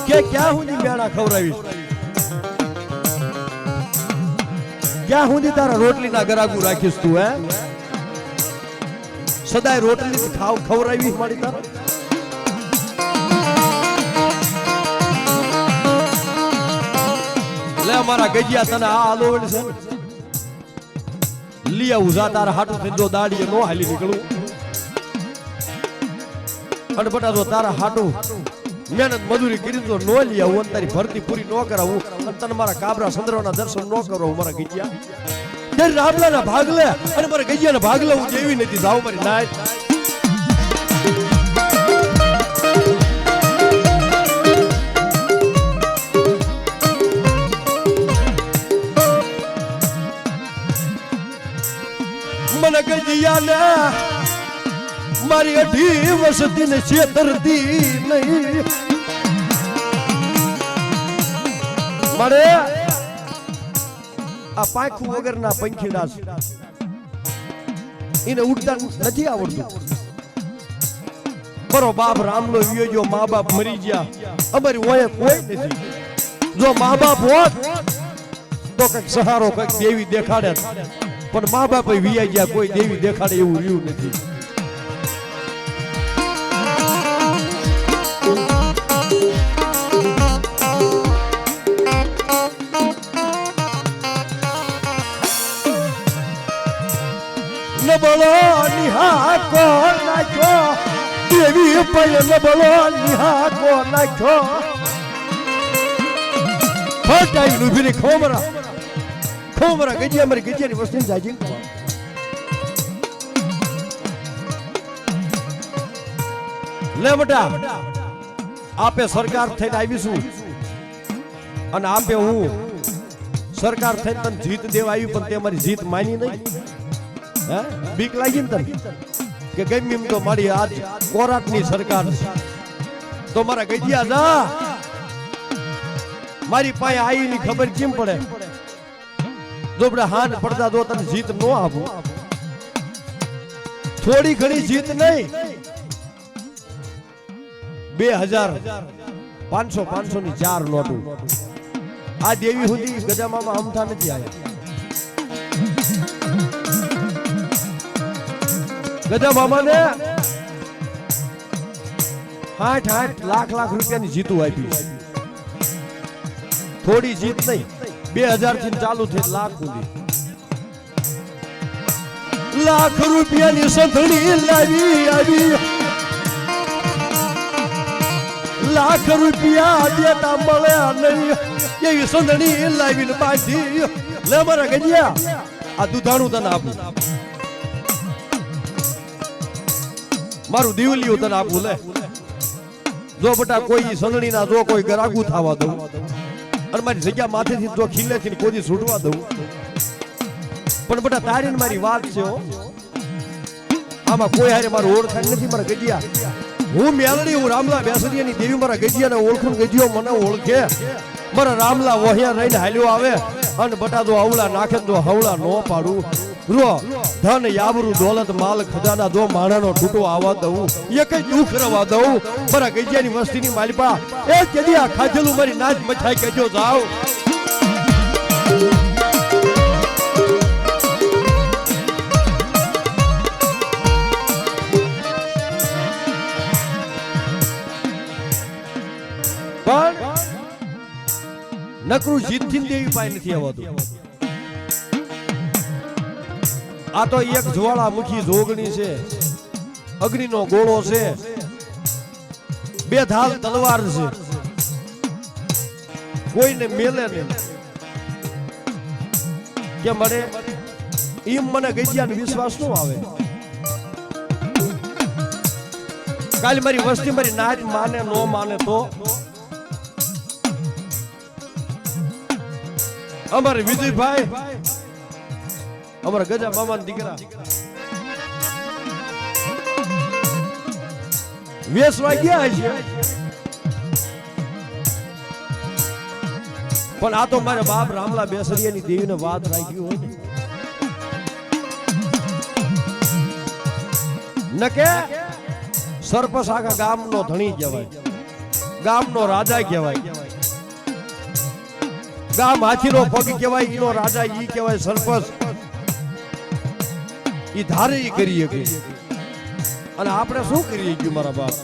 કે ક્યાં સુધી મેળા ખવડાવીશ ક્યાં સુધી તારા રોટલી ના ગરાગુ રાખીશ તું હે સદાય રોટલી ખવડાવી મારી તારા લે મારા ગજિયા તને આ આલોવડ છે લિયા ઉઝા તારા હાટું થઈ જો દાડીએ નો હાલી નીકળું અને બટા જો તારા હાટું મહેનત મજૂરી કરી તો નો લઈ આવું અને તારી ભરતી પૂરી નો કરાવું અને તને મારા કાબરા સંદર્ભના દર્શન નો કરાવું મારા ગજિયા તે રામલાના ભાગ લે અને મારા ગજિયાના ભાગ લે હું જેવી નથી જાવ મારી નાય મને ગજિયા ને મારી 18 વર્ષથી ને છેતરતી નહીં મારે આ પાંખું વગરના પંખીડા છે એને ઉડતા નથી આવડતું મારો બાપ રામનો વિયોજો મા બાપ મરી ગયા અમારી ઓય કોઈ નથી જો મા બાપ હોત તો કઈક સહારો કઈક દેવી દેખાડે પણ મા બાપ વિયા ગયા કોઈ દેવી દેખાડે એવું રહ્યું નથી નબળો નિહાકો નાખ્યો દેવી પય નબળો નિહાકો નાખ્યો ફટાઈ લુભીને ખોમરા ગજિયા મારી ગજિયાની વસ્તી જાજી લે બટા આપે સરકાર થઈને આવીશું અને આપે હું સરકાર થઈને તને જીત દેવા આવી પણ તે મારી જીત માની નહીં હે બીક લાગી ને તને કે ગમે એમ તો મારી આજ કોરાટની સરકાર તો મારા ગજિયા જા મારી પાસે આવીની ખબર કેમ પડે જો આપણે હાન પડતા જો તને જીત નો આપું થોડી ઘણી જીત નહીં 2000 500 ની 4 નોટું આ દેવી સુધી ગજામામાં અમથા નથી આવ્યા ગજામામા ને 60 લાખ રૂપિયાની જીતું આપી થોડી જીત નહીં 2000 થી ચાલુ થઈ લાખ સુધી લાખ રૂપિયાની સંધણી લાવી આવી લાખ રૂપિયા દેતા મળ્યા નહીં એવી સંધણી લાવીને બાંધી લે મારા ગજિયા આ દુધાણું તને આપું મારું દીવલિયું તને આપું લે જો બટા કોઈ સંધણી ના જો કોઈ ગરાગુ થવા દઉં અને મારી જગ્યા માથેથી જો ખીલેથી કોઈ છૂટવા દઉં પણ બટા તારી ને મારી વાત છે આમાં કોઈ હારે મારું ઓળખાણ નથી મારા ગજિયા હું મેલડી હું રામલા બેસરિયાની દેવી મારા ગજિયાને ઓળખું ગજિયો મને ઓળખે મારા રામલા વહિયા રહીને હાલ્યો આવે અન બટાદો અવળા નાખે તો હવળા નો પાડું રો ધન યાબરું દોલત માલ ખજાના જો માણાનો ટૂટો આવવા દઉં એ કઈ દુઃખ રવા દઉં મારા ગઈજાની વસ્તીની માલિપા એ કેદી આ ખાધેલું મારી નાચ મચાઈ કેજો જાવ પણ નકરું જીતથી દેવી પાય નથી આવતું આ તો એક જ્વાળામુખી જોગણી છે અગ્નિનો ગોળો છે બે ધાલ તલવાર છે કોઈને મેલે નહીં કે મને એમ મને ગઈયાનો વિશ્વાસ ન આવે કાલે મારી વસ્તી મારી નાચ માને નો માને તો અમારે વિજયભાઈ અમારા ગજા મામા દીકરા વેસવા ગયા છે પણ આ તો મારા બાપ રામલા બેસરિયાની દેવીને વાત રાખી હોય ન કે સરપંચ આખા ગામનો ધણી કહેવાય ગામનો રાજા કહેવાય ગામ હાથીનો પગ કહેવાય ઈનો રાજા ઈ કહેવાય સરપંચ ઈ ધારે ઈ કરીએ કે અને આપણે શું કરીએ કે મારા બાપ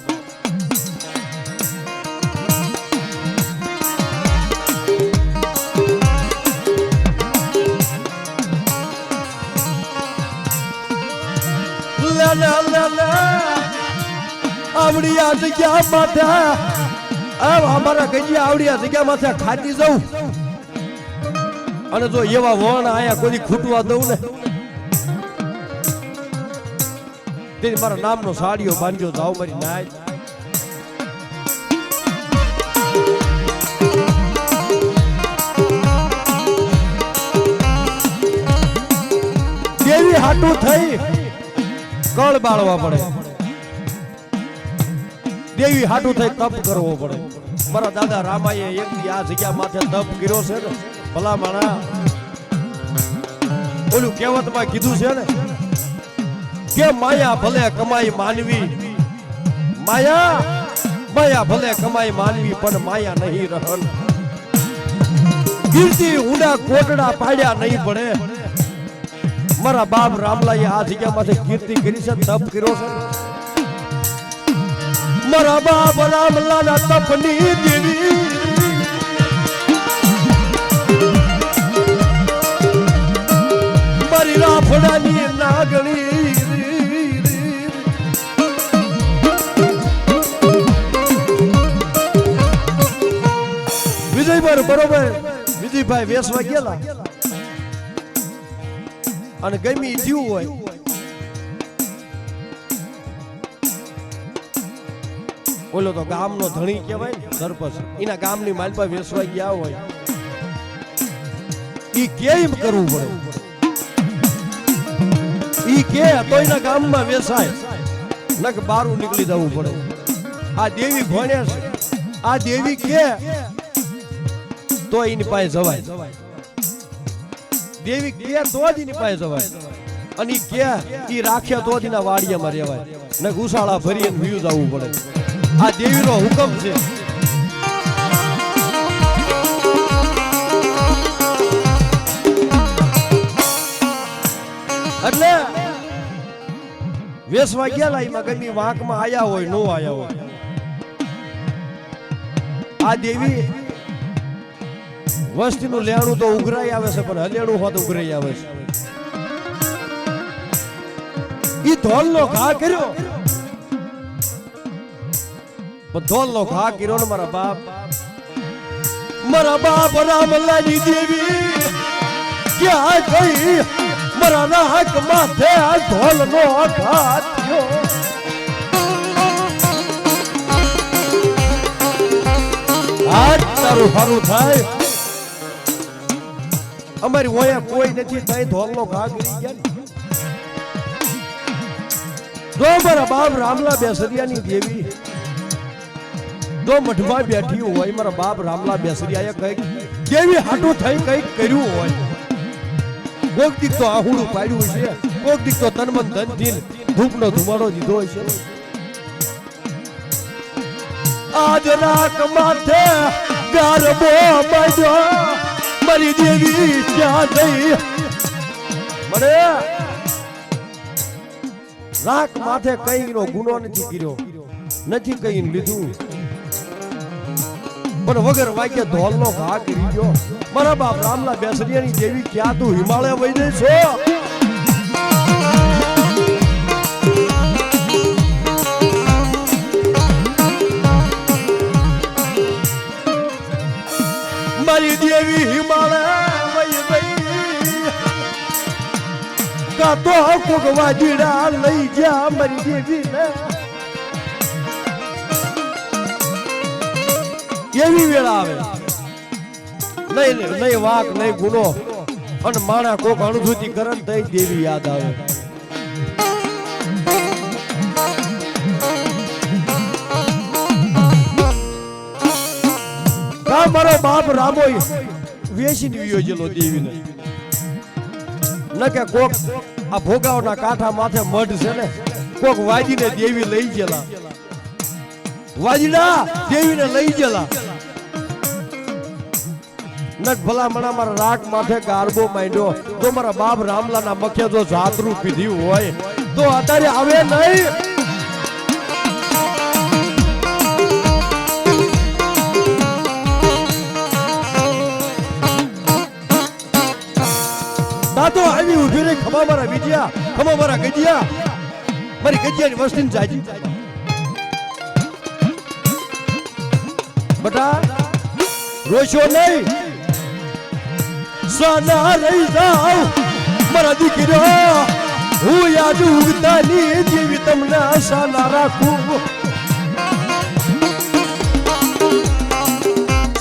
આવડી આ જગ્યા માથે અમારા ગજિયા આવડી આ જગ્યા માથે ખાતી જવું અને જો એવા વણ આયા કોઈ ખૂટવા દઉં ને તે મારા નામનો સાડીઓ બાંધ્યો જાવ મારી નાય કેવી હાટું થઈ કળ બાળવા પડે દેવી હાટું થઈ તપ કરવો પડે મારા દાદા રામાએ એક દી આ જગ્યા માથે તપ કર્યો છે ને ભલા માણા ઓલું કહેવતમાં કીધું છે ને કે માયા ભલે કમાઈ માનવી માયા ભલે કમાઈ માનવી પણ માયા નહીં રહન કીર્તિ ઊંડા કોટડા પાડ્યા નહીં પડે મારા બાપ રામલાએ આ જગ્યામાંથી કીર્તિ કરી છે તપ કર્યો છે મારા બાપ રામલાના તપની દેવી મારી રાફડાની નાગણી વિજયભાઈ બરોબર વિજયભાઈ વેસવા ગયેલા અને ગમી થયું હોય ઓલો તો ગામનો ધણી કહેવાય ને સરપંચ એના ગામની માલપા વેસવા ગયા હોય ઈ કેમ કરવું પડે ઈ કે તો એના ગામમાં વેસાય નક બારું નીકળી જવું પડે આ દેવી ભણે છે આ દેવી કે તો એની પાસે જવાય દેવી કે તો જ એની પાસે જવાય અને કે ઈ રાખ્યા તો જ એના વાડિયામાં રહેવાય ને ઘુસાળા ભરીને વ્યૂ જવું પડે આ દેવીનો હુકમ છે એટલે વેસવા ગયેલા એમાં ગમી વાંકમાં આયા હોય નો આયા હોય આ દેવી વસ્તીનું લેણું તો ઉઘરાઈ આવે છે પણ હલેણું હોત ઉઘરાઈ આવે છે ઈ ધોલનો ઘા કર્યો પણ ધોલનો ઘા કર્યો ને મારા બાપ રામલાની દેવી ક્યાં ગઈ મારા નાક માથે આ ધોલનો ઘા થયો આજ તારું સારું થાય અમારી ઓયા કોઈ નથી થઈ ધોલનો ઘા કરી ગયા જો મારા બાપ રામલા બેસરિયાની દેવી જો મઠમાં બેઠી હોય મારા બાપ રામલા બેસરિયાએ કઈક દેવી હાટું થઈ કંઈક કર્યું હોય કોક દીક તો આહુડું પાડ્યું છે કોક દીક તો તનમન ધનથી ધૂપનો ધુમાડો દીધો હોય છે આજ રાખ માથે ગરબો બાંધ્યો મારી દેવી ક્યાં ગઈ મને રાખ માથે કઈનો ગુનો નથી કર્યો નથી કઈ લીધું પણ વગર વાક્ય ધોલનો ઘા કરી ગયો મારા બાપ રામલા બેસરિયાની દેવી ક્યાં તું હિમાલય વઈ જઈ છો મારી દેવી હિમાલય વઈ ગઈ કા તો કોક વાજીડા લઈ જા મારી દેવી ને એવી વેળા આવે નહીં વાક નહીં ગુનો અને માણા કોક અણધૂતિ કરે તઈ દેવી યાદ આવે મારો બાપ રામો વેચીને વિયોજેલો દેવીને ન કે કોક આ ભોગાવના કાંઠા માથે મઢ છે ને કોક વાજીને દેવી લઈ ગયેલા વાજીડા દેવીને લઈ ગયેલા નટ ભલા મણા મારા રાખ માથે ગારબો માંડ્યો તો મારા બાપ રામલાના મખે જો જાતરું પીધી હોય તો અત્યારે આવે નહીં દાતો આવી ઉભી રહી ખમા મારા બીજિયા ખમા મારા ગજિયા મારી ગજિયાની વસ્તીને જાજી બટા રોશો નહીં સાના રહી જાવ મારા દીકરો હું યાદ ઉગતાની જેવી તમને સાના રાખું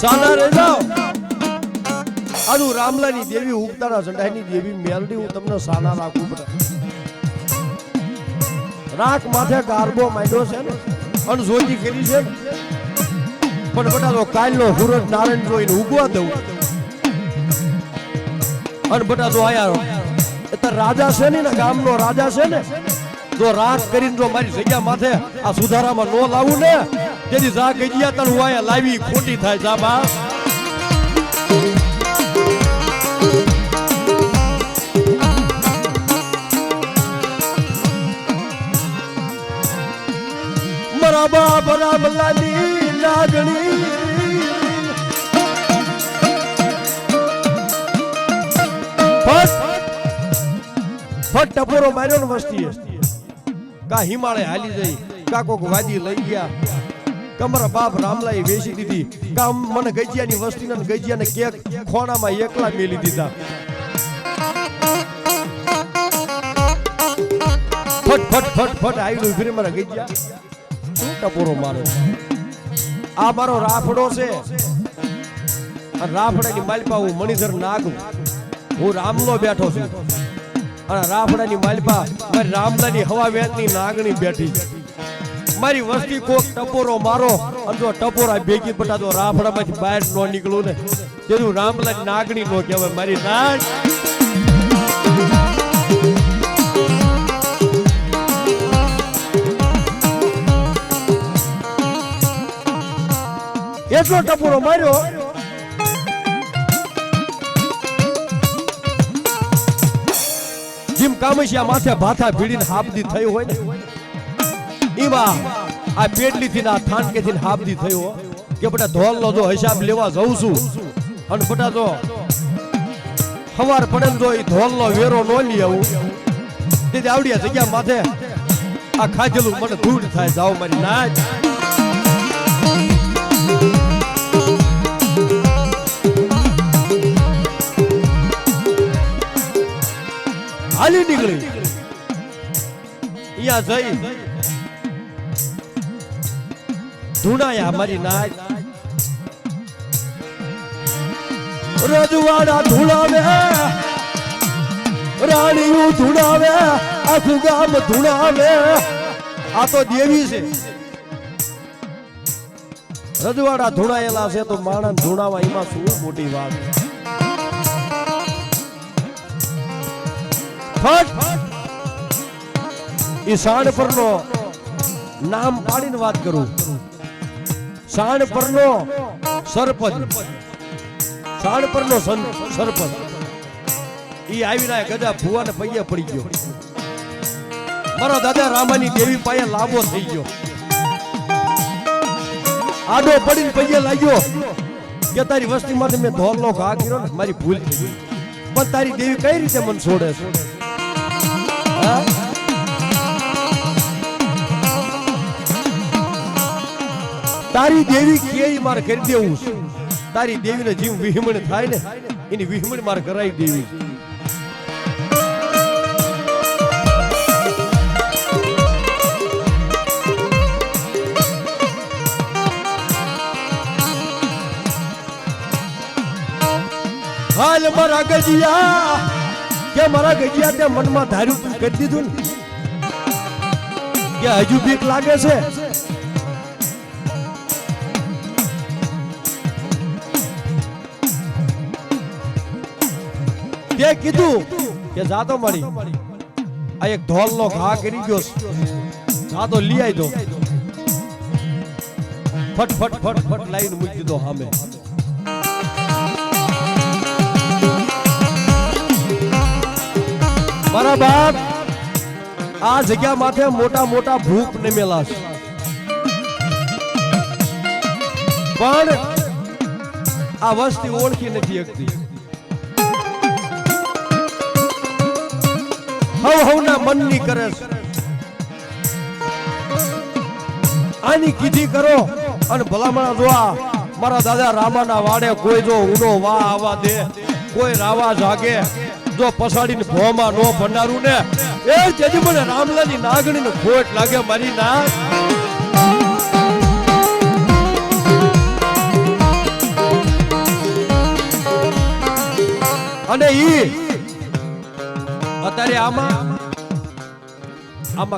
સાના રહી જાવ આનું રામલાની દેવી ઉગતાના ઝંડાની દેવી મેલડી હું તમને સાના રાખું બટા રાખ માથે ગારબો માંડ્યો છે ને અણજોતી કરી છે પણ બટા તો કાલનો સૂરજ નારાયણ જોઈને ઉગવા દઉં અને બટા જો આયા એટલે રાજા છે ને ગામનો રાજા છે ને જો રાખ કરીને જો મારી જગ્યા માથે આ સુધારામાં નો લાવું ને તેથી જા ગજિયા તણ હું આયા લાવી ખોટી થાય જા બા મારા બાપ રામલાની લાગણી ફટ ટપોરો માર્યો ને વસ્તીએ કા હિમાલય હાલી જઈ કા કોક વાદી લઈ ગયા કમરા બાપ રામલાએ વેચી દીધી કા મને ગજિયાની વસ્તીને ગજિયાને કેક ખોણામાં એકલા મેલી દીધા ફટ ફટ ફટ ફટ આવ્યું ફરી મારા ગજિયા શું ટપોરો મારો આ મારો રાફડો છે અને રાફડાની માલપા હું મણિધર નાગ હું રામલો બેઠો છું અને રાફડાની માલપા મારી રામલાની હવા વેતની નાગણી બેઠી મારી વસ્તી કોક ટપોરો મારો અને જો ટપોરા ભેગી બટા તો રાફડામાંથી બહાર ન નીકળું ને તેનું રામલાની નાગણી નો કહેવાય મારી નાગ એટલો ટપોરો માર્યો જીમ કામસિયા માથે ભાથા ભીડીને હાપદી થઈ હોય ને એમાં આ પેટલીથી ના થાનકેથી હાપદી થયો કે બટા ધોલનો જો હિસાબ લેવા જઉં છું અને બટા જો સવાર પડે જો એ ધોલનો વેરો ન લઈ આવું તેથી આવડિયા જગ્યા માથે આ ખાધેલું મને ધૂળ થાય જાઓ મારી નાચ હાલી નીકળી અહીંયા જઈ ધૂણાયા મારી નાચ રજવાડા ધૂણાવે રાણીયું ધૂણાવે આખું ગામ ધૂણાવે આ તો દેવી છે રજવાડા ધૂણાયેલા છે તો માણસ ધૂણાવા એમાં શું મોટી વાત. ફટ ઈશાન પરનો નામ પાડીને વાત કરું. શાણ પરનો સરપંચ, શાણ પરનો સરપંચ ઈ આવીને ગજા ભુવાને પૈયે પડી ગયો. મારા દાદા રામાની દેવી પાસે લાંબો થઈ ગયો. આડો પડીને પૈયે લાગ્યો કે તારી વસ્તીમાં મેં ધોલનો ઘા કર્યો ને મારી ભૂલ થઈ ગઈ, પણ તારી દેવી કઈ રીતે મને છોડે છે? તારી દેવી કે મારે કરી દેવું છે. તારી દેવીને જીવ વિહમણ થાય ને એની વિહમણ મારે કરાવી દેવી. હાલ મારા ગજિયા કે મારા ગજિયા તે મનમાં ધાર્યું કરી દીધું ને કે હજુ બીક લાગે છે. તે કીધું કે જાતો મારી આ એક ધોલનો ઘા કરી ગયો જાતો લઈ આવી દો. ફટ ફટ ફટ ફટ લાઈન મૂકી દીધો સામે. મારા બાપ આ જગ્યા માથે મોટા મોટા ભૂખ નમેલા છે, પણ આ વસ્તી ઓળખી નથી શકતી. હવના મનની કરે છે. આની કીધી કરો અને ભલામણા જોવા મારા દાદા રામાના વાડે કોઈ જો ઉનો વા આવા દે, કોઈ રાવા જાગે, જો પસાડીને ભોમાં નો ભંડારું ને એ જેજી મને રામલાની નાગણીને ખોટ લાગે મારી ના. અને ઈ અત્યારે આમાં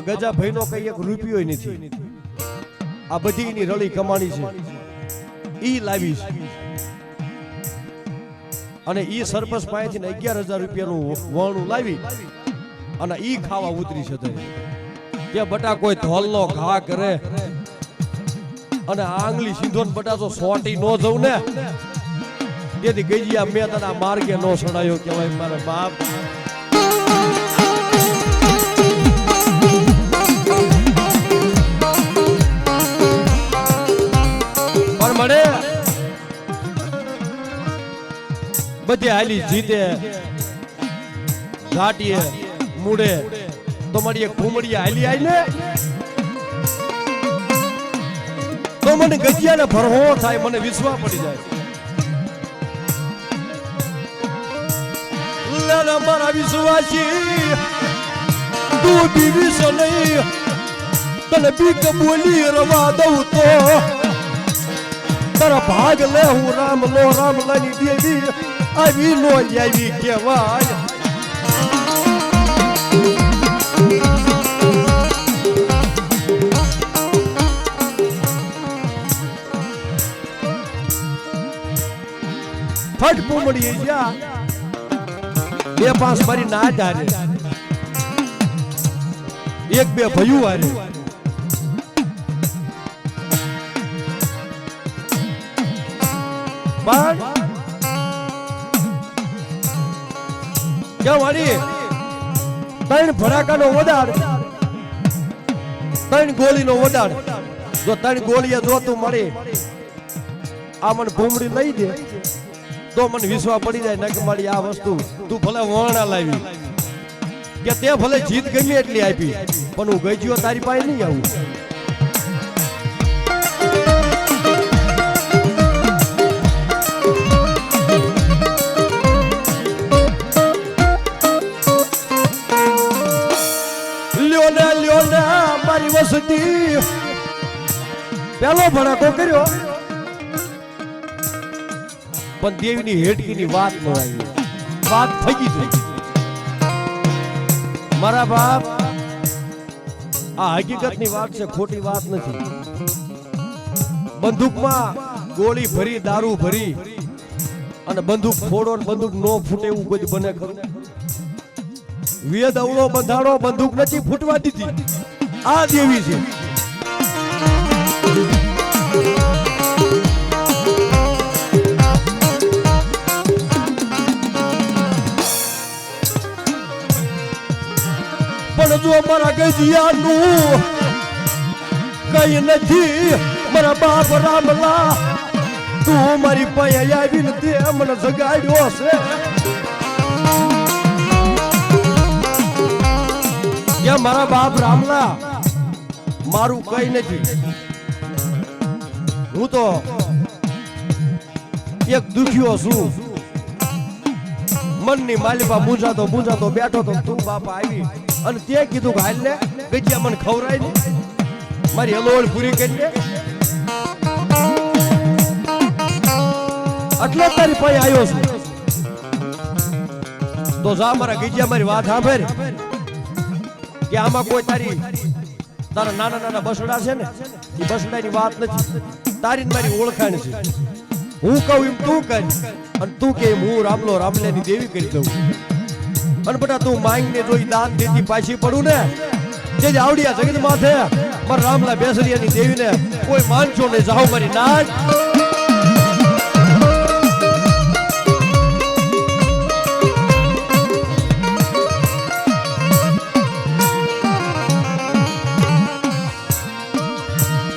ગજા ભાઈનો કઈ એક રૂપિયો નથી. આ બધી એની રળી કમાણી છે, ઈ લાવી છે. અને ઈ સરપંચ પાસેથી 11,000 રૂપિયાનું વણું લાવી અને ઈ ખાવા ઉતરી છે. કે બટા કોઈ ધોલનો ઘા કરે અને આંગળી સીધો ને બટા તો સોટી નો જવું ને તેથી ગઈયા મેં તને માર્ગે નો સડાયો કહેવાય મારા બાપ. પણ મને બધે હાલી જીતે ઘાટીએ મૂડે તો મારી એક ઘુમડીએ હાલી આવીને તો મને ગજિયાને ભરહો થાય, મને વિશ્વાસ પડી જાય. લેલા મારા વિશ્વાસી તું બીવીસ નહીં, તને બીક બોલી રવા દઉં તો તારા ભાગ લે. હું રામ લો રામ લાની દેવી આવી નો આવી કહેવાય. ફટ પૂમડી જા 2-5 મારી ના ધારે 1-2 ભયું હારે પણ ક્યાં વાળી 3 ભડાકાનો વડાડ, 3 ગોળીનો વડાડ. જો 3 ગોળીએ જો તું મળી આ મને ભૂમડી લઈ દે તો મને વિશ્વાસ પડી જાય ને કે મારી આ વસ્તુ તું ભલે વર્ણા લાવી કે તે ભલે જીત ગમે એટલી આપી પણ હું ગઈ ગયો તારી પાસે નહીં આવું. લ્યો ને મારી વસતી પેલો ભડાકો કર્યો પણ દેવીની હેડકીની વાત ન આવી, વાત થઈ ગઈ. મારા બાપ આ હકીકતની વાત છે, ખોટી વાત નથી. બંદૂકમાં ગોળી ભરી દારૂ ભરી અને બંદૂક ફોડો ને બંદૂક નો ફૂટે એવું કોઈ બને ખરું? વેદ અવળો બંધાણો બંદૂક નથી ફૂટવા દીધી. આ દેવી છે. પણ જો મારા ગજિયાનું કઈ નથી, મારા બાપ રામલા તું મારી પાસે આવીને તે મને જગાડ્યો છે. કે મારા બાપ રામલા મારું કઈ નથી. હું તો એક દુખ્યો છું. મનની માલિપા મૂંઝાતો બેઠો તો તું બાપા આવી અને તે કીધું કે હાલ ને ગજિયા મને ખવરાય ને મારી હલોળ પૂરી કરી દે. એટલે તારી પાસે આવ્યો છું. તો જા મારા ગજિયા મારી વાત સાંભળ કે આમાં કોઈ તારા નાના નાના બસડા છે ને એ બસડાની વાત નથી. તારી મારી ઓળખાણ છે. હું કહું એમ તું કર અને તું કે હું રામલો રામલાની દેવી કરી દઉં. અને બેટા તું માંગને જોઈ દાન દેતી પાછી પડું ને જે આવડિયા જગત માથે મારા રામલા બેસરિયાની દેવીને કોઈ માનશો નહીં. જાઓ મારી નાચ.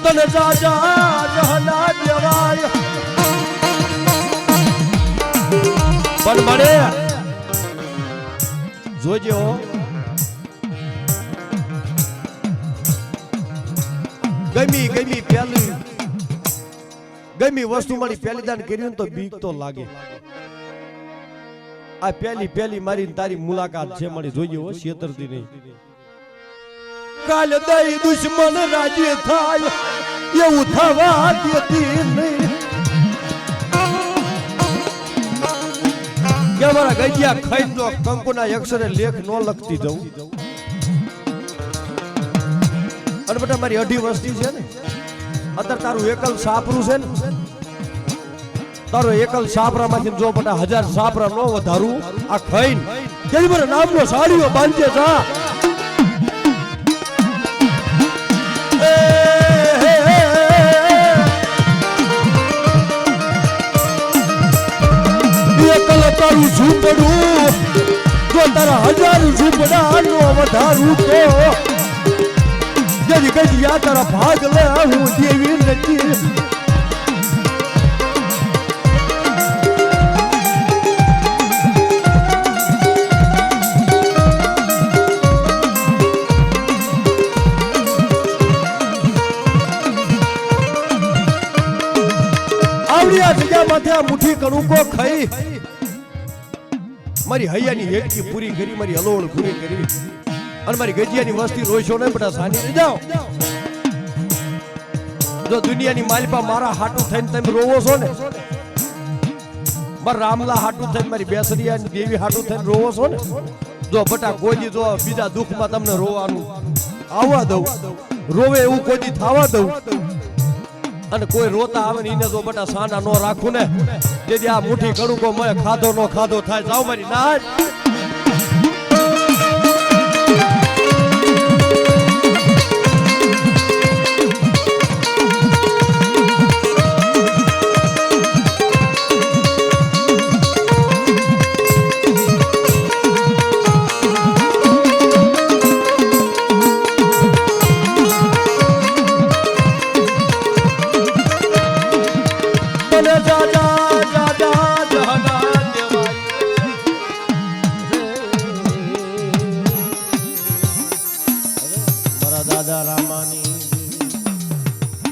તને જાજા જહના દેવાય પણ મને જોજો ગમી વસ્તુ મારી પહેલી દાન કર્યું તો બીક તો લાગે. આ પહેલી મારી તારી મુલાકાત છે મારી. જોજો છેતરતી નહીં. કાલ દઈ દુશ્મન રાજી થાય એવું થવા દેતી નહીં. કે મારા ગજિયા ખાઈ તો કંકુના અક્ષરે લેખ નો લખતી જવું. અને બેટા મારી અઢી વસ્તી છે ને અત્યારે તારું એકલ સાપરું છે ને તારો એકલ સાપરામાંથી જો બેટા 1000 સાપરા નો વધારું આ ખાઈને જેની મારા નામનો સાડીઓ બાંધે જા. એકલ તારું ઝૂંપડું જો તારા 1000 ઝૂંપડા નો વધારું તો જેની ગજિયા તારા ભાગ લે હું દેવી નથી. આવડિયા જગ્યામાંથી આ મુઠ્ઠી કણુકો ખાઈ મારી હૈયાની હેડકી પૂરી કરી, મારી હલોળ પૂરી કરી અને મારી ગજિયાની વસ્તી રોઈશો ને બેટા સાની જાઓ. જો દુનિયાની માલિપા મારા હાટું થઈને તમે રોવો છો ને, મારા રામલા હાટું થઈને મારી બેસરિયાની દેવી હાટું થઈને રોવો છો ને, જો બેટા કોઈ જો બીજા દુઃખમાં તમને રોવાનું આવવા દઉં, રોવે એવું કોઈ થવા દઉં અને કોઈ રોતા આવે ને એને જો બેટા સાના નો રાખું ને તેથી આ મુઠ્ઠી કણુકો મેં ખાધો નો ખાધો થાય. જાઓ મારી નાચ.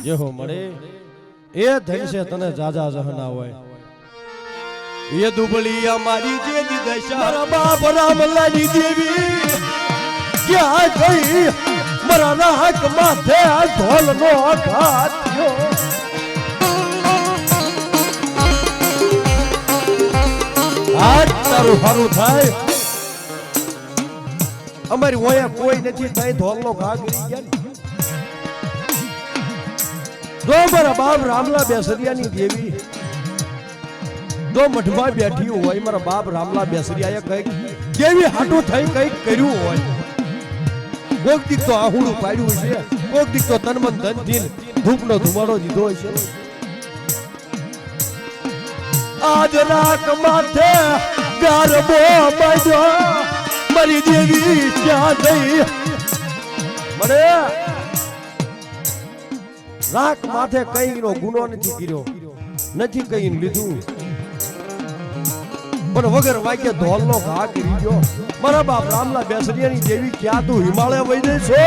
જેહો મળે એ ધન છે તને જાજા જહના હોય. એ દુબળી અમારી જે દિશા મારા બાપ રામલાની દેવી ક્યાં ગઈ? મારા નાક માથે ઢોલ નો ઘાત થયો. આજ તારું સારું થાય. અમારી ઓયા કોઈ નથી, તઈ ઢોલ નો ઘા ગરી ગયા. જો મારા બાપ રામલા બેસરિયાની દેવી જો મઠમાં બેઠી હોય, મારા બાપ રામલા બેસરિયાએ કઈક દેવી હાટું થઈ કઈક કર્યું હોય, કોક દીક તો આહુડું પાડ્યું છે, કોક દીક તો તનમન ધનથી ધૂપનો ધુમાડો દીધો છે. આજ રાખ માથે ગરબો બાંધ્યો, મારી દેવી ક્યાં ગઈ? મને રાખ માથે કઈ નો ગુનો નથી કર્યો, નથી કઈ લીધું, પણ વગર વાક્ય ધોલનો ઘા કરી ગયો. મારા બાપ રામલા બેસરિયાની દેવી ક્યાં તું હિમાલય વહી જઈ છો?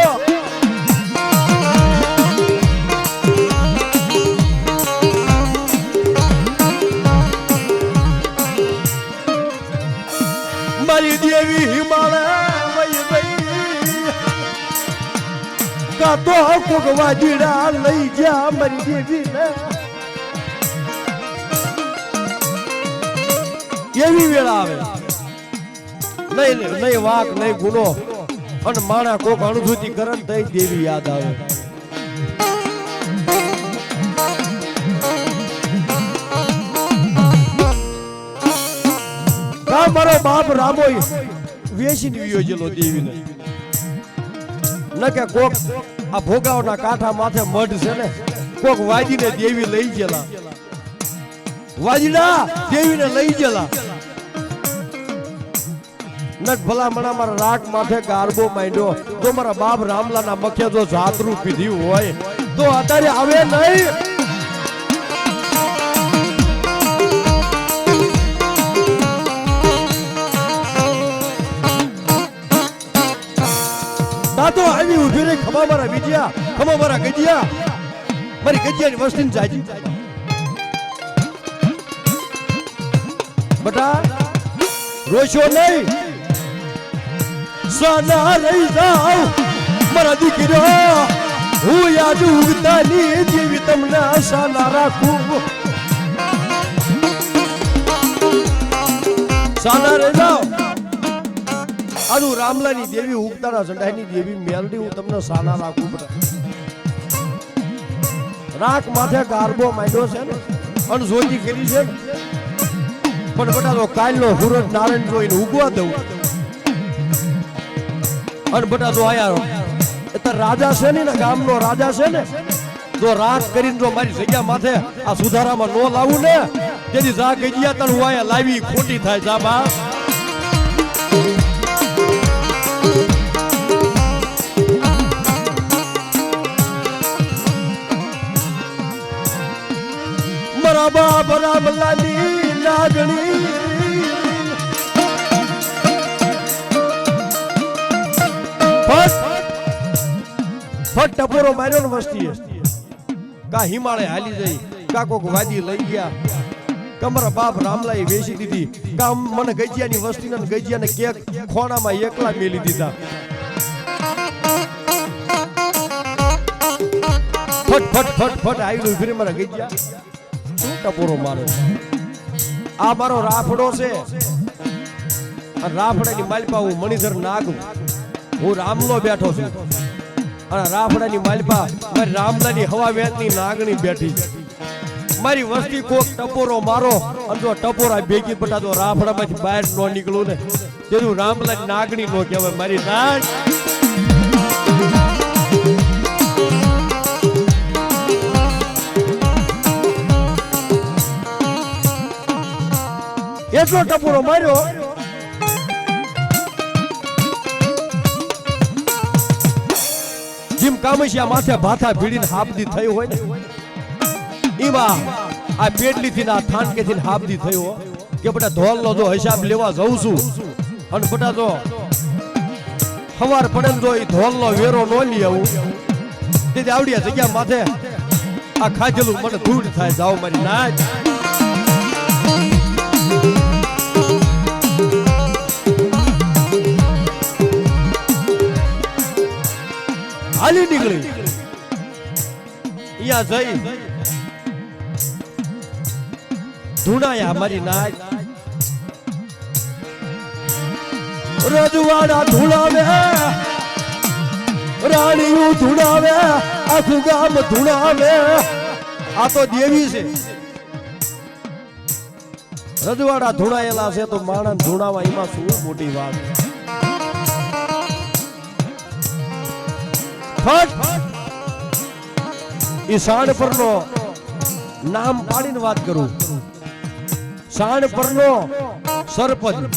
મારી દેવી હિમાલય વહી ગઈ, કા તો કોક વાજીડા લઈ જા મારી દેવી ને. એવી વેળા આવે નહીં વાક નહીં ગુનો અને માણા કોક અણભૂતિ કરન તઈ દેવી યાદ આવે. મારો બાપ રામો વેચી વિયોજેલો દેવીને ન કે કોક આ ભોગાવના કાંઠા માથે મઢ છે ને, કોક વાજીને દેવી લઈ ગયેલા, વાજીડા દેવીને લઈ ગયેલા. નટ ભલા મણા મારા રાગ માથે ગારબો માંડ્યો. જો મારા બાપ રામલાના મખે જો જાતરું પીધ્યું હોય તો અત્યારે આવે નહીં. દાદો આવી ઉભી રહી, ખમા મારા બીજિયા, ખમા મારા ગજિયા, મારી ગજિયાની વસ્તીને જાજી. બટા રોશો નહીં, સાના રહી જાવ મારા દીકરો, હું યાદ ઉગતાની જેવી તમને સાના રાખું. સાના રહી જાવ. આનું રામલાની દેવી ઉગતાના ઝંડાની દેવી મેલડી હું તમને સાના રાખું. રાખ માથે ગારબો માંડ્યો છે ને, અણજોતી કરી છે ને, પણ બટા તો કાલનો સૂરજ નારાયણ જોઈને ઉગવા દઉં. અને બટા તો આયા એટલે રાજા છે ને, ગામનો રાજા છે ને, જો રાખ કરીને જો મારી જગ્યા માથે આ સુધારામાં નો લાવું ને, તેથી જા ગઈ તને હું આયા લાવી ખોટી થાય. જા બા મારા બાપ રામલાની લાગણી ફટ ટપોરો માર્યો ને વસ્તીએ, કા હિમાલય હાલી જઈ, કા કોક વાદી લઈ ગયા, કા મારા બાપ રામલાએ વેચી દીધી, કા મને ગજિયાની વસ્તીને ગજિયાને કેક ખોણામાં એકલા મેલી દીધા. ફટ ફટ ફટ ફટ આવી ફરી મારા ગજિયા ટપોરો મારો. આ મારો રાફડો છે, રાફડાની માલપા હું મણિધર નાગ, હું રામલો બેઠો છું, અને રાફડાની માલપા મારી રામલાની હવા વેતની નાગણી બેઠી. મારી વસ્તી કોક ટપોરો મારો અને જો ટપોરા ભેગી બટા તો રાફડામાંથી બહાર ન નીકળું ને, તેનું રામલાની નાગણી નો કહેવાય. મારી નાગ એટલો ટપોરો માર્યો. જીમ કામસિયા માથે ભાથા ભીડીને હાપદી થઈ હોય ને, એમાં આ પેટલીથી ના થાનકેથી હાપદી થયો કે બટા ધોલનો જો હિસાબ લેવા જઉં છું, અને બટા તો સવાર પડે ને જો એ ધોલનો વેરો ન લઈ આવું, તેથી આવડિયા જગ્યા માથે આ ખાધેલું મને ધૂળ થાય. જાઓ મારી નાચ. હાલી નીકળી અહીંયા જઈ ધૂણાયા મારી નાચ. રજવાડા ધૂણાવે, રાણીઓ ધૂણાવે, આખું ગામ ધૂણાવે, આ તો દેવી છે. રજવાડા ધૂણાયેલા છે તો માણસ ધૂણાવા એમાં શું મોટી વાત. એ સાણ પરનો નામ પાડીને વાત કરું. સાણ પરનો સરપંચ,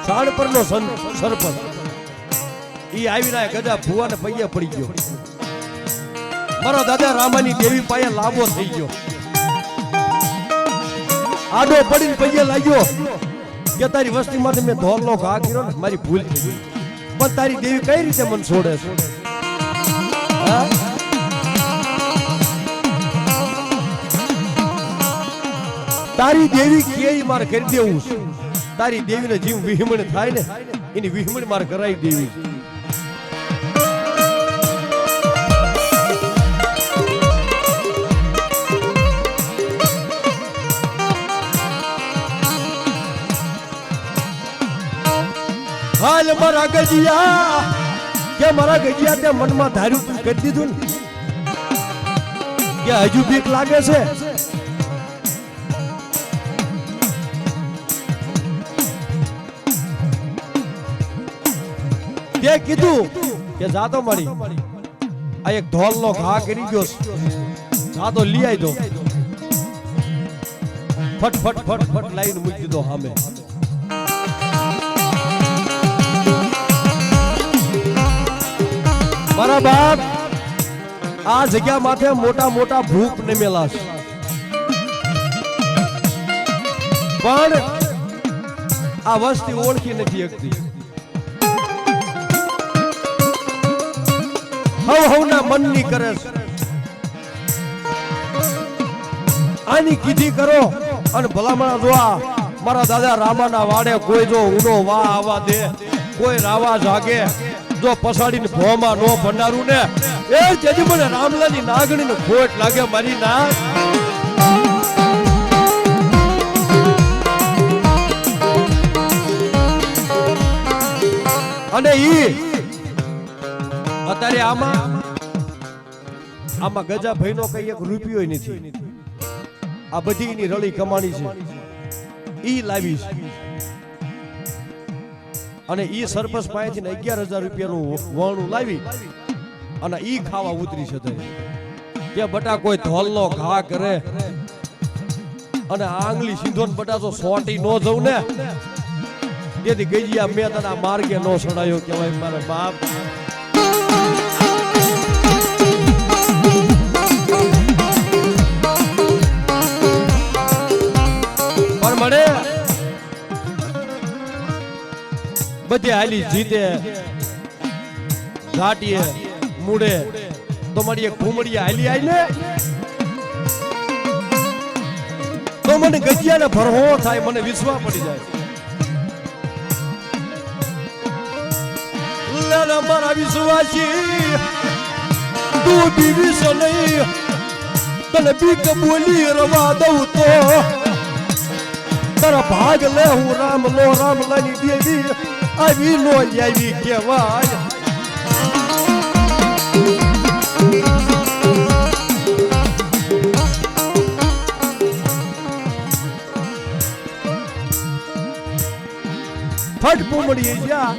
સાણ પરનો સરપંચ ઈ આવીને ગજા ભુવાને પૈયે પડી ગયો. મારા દાદા રામાની દેવી પાસે લાંબો થઈ ગયો. આડો પડીને પૈયે લાગ્યો કે તારી વસ્તીમાંથી મેં ધોરનો ઘા કર્યો ને મારી ભૂલ થઈ ગઈ. પણ તારી દેવી કઈ રીતે મને છોડે છે? તારી દેવી કે મારે કરી દેવું છે. તારી દેવીને જીવ વિહમણ થાય ને એની વિહમણ મારે કરાવી દેવી. હાલ મારા ગજિયા કે મારા ગજિયા તે મનમાં ધાર્યું તું કરી દીધું ને કે હજુ બીક લાગે છે. તે કીધું કે જાતો મળી આ એક ધોલનો ઘા કરી ગયો જાતો લઈ આવી દો. ફટ ફટ ફટ ફટ લાઈન મૂકી દીધો સામે. મારા બાપ આ જગ્યા માથે મોટા મોટા ભૂપ નમેલા છે પણ આ વસ્તી ઓળખી નથી શકતી. હવના મનની કરે છે. આની કીધી કરો અને ભલામણ જોવા મારા દાદા રામાના વાડે કોઈ જો ઊનો વા આવા દે, કોઈ રાવા જાગે, જો પસાડીને ભોમાં નો ભંડારું ને એ જેજી મને રામલાની નાગણીને ખોટ લાગે મારી નાગ. અને ઈ અત્યારે આમાં ગજા ભાઈનો કઈ એક રૂપિયો નથી. આ બધી એની રળી કમાણી છે ઈ લાવી છે. અને ઈ સરપંચ પાસેથી 11,000 રૂપિયાનું વણું લાવી અને ઈ ખાવા ઉતરી છે. કે બટા કોઈ ધોલનો ઘા કરે અને આંગળી સીધો ને બટા તો સોટી નો જવું ને તેથી ગઈયા મેં તને માર્ગે નો સડાયો કહેવાય મારા બાપ. પણ મને બધે હાલી જીતે ઘાટીએ મૂડે તો મારી એક ઘૂમડીએ હાલી આવીને તો મને ગજિયાને ભરહો થાય, મને વિશ્વાસ પડી જાય. લેલા મારા વિશ્વાસી તું બીવીસ નહીં તને બીક બોલી રવા દઉં તો તારા ભાગ લે હું રામ નો રામલાની દેવી આવી નો આવી કહેવાય. ફટ પૂમડી જા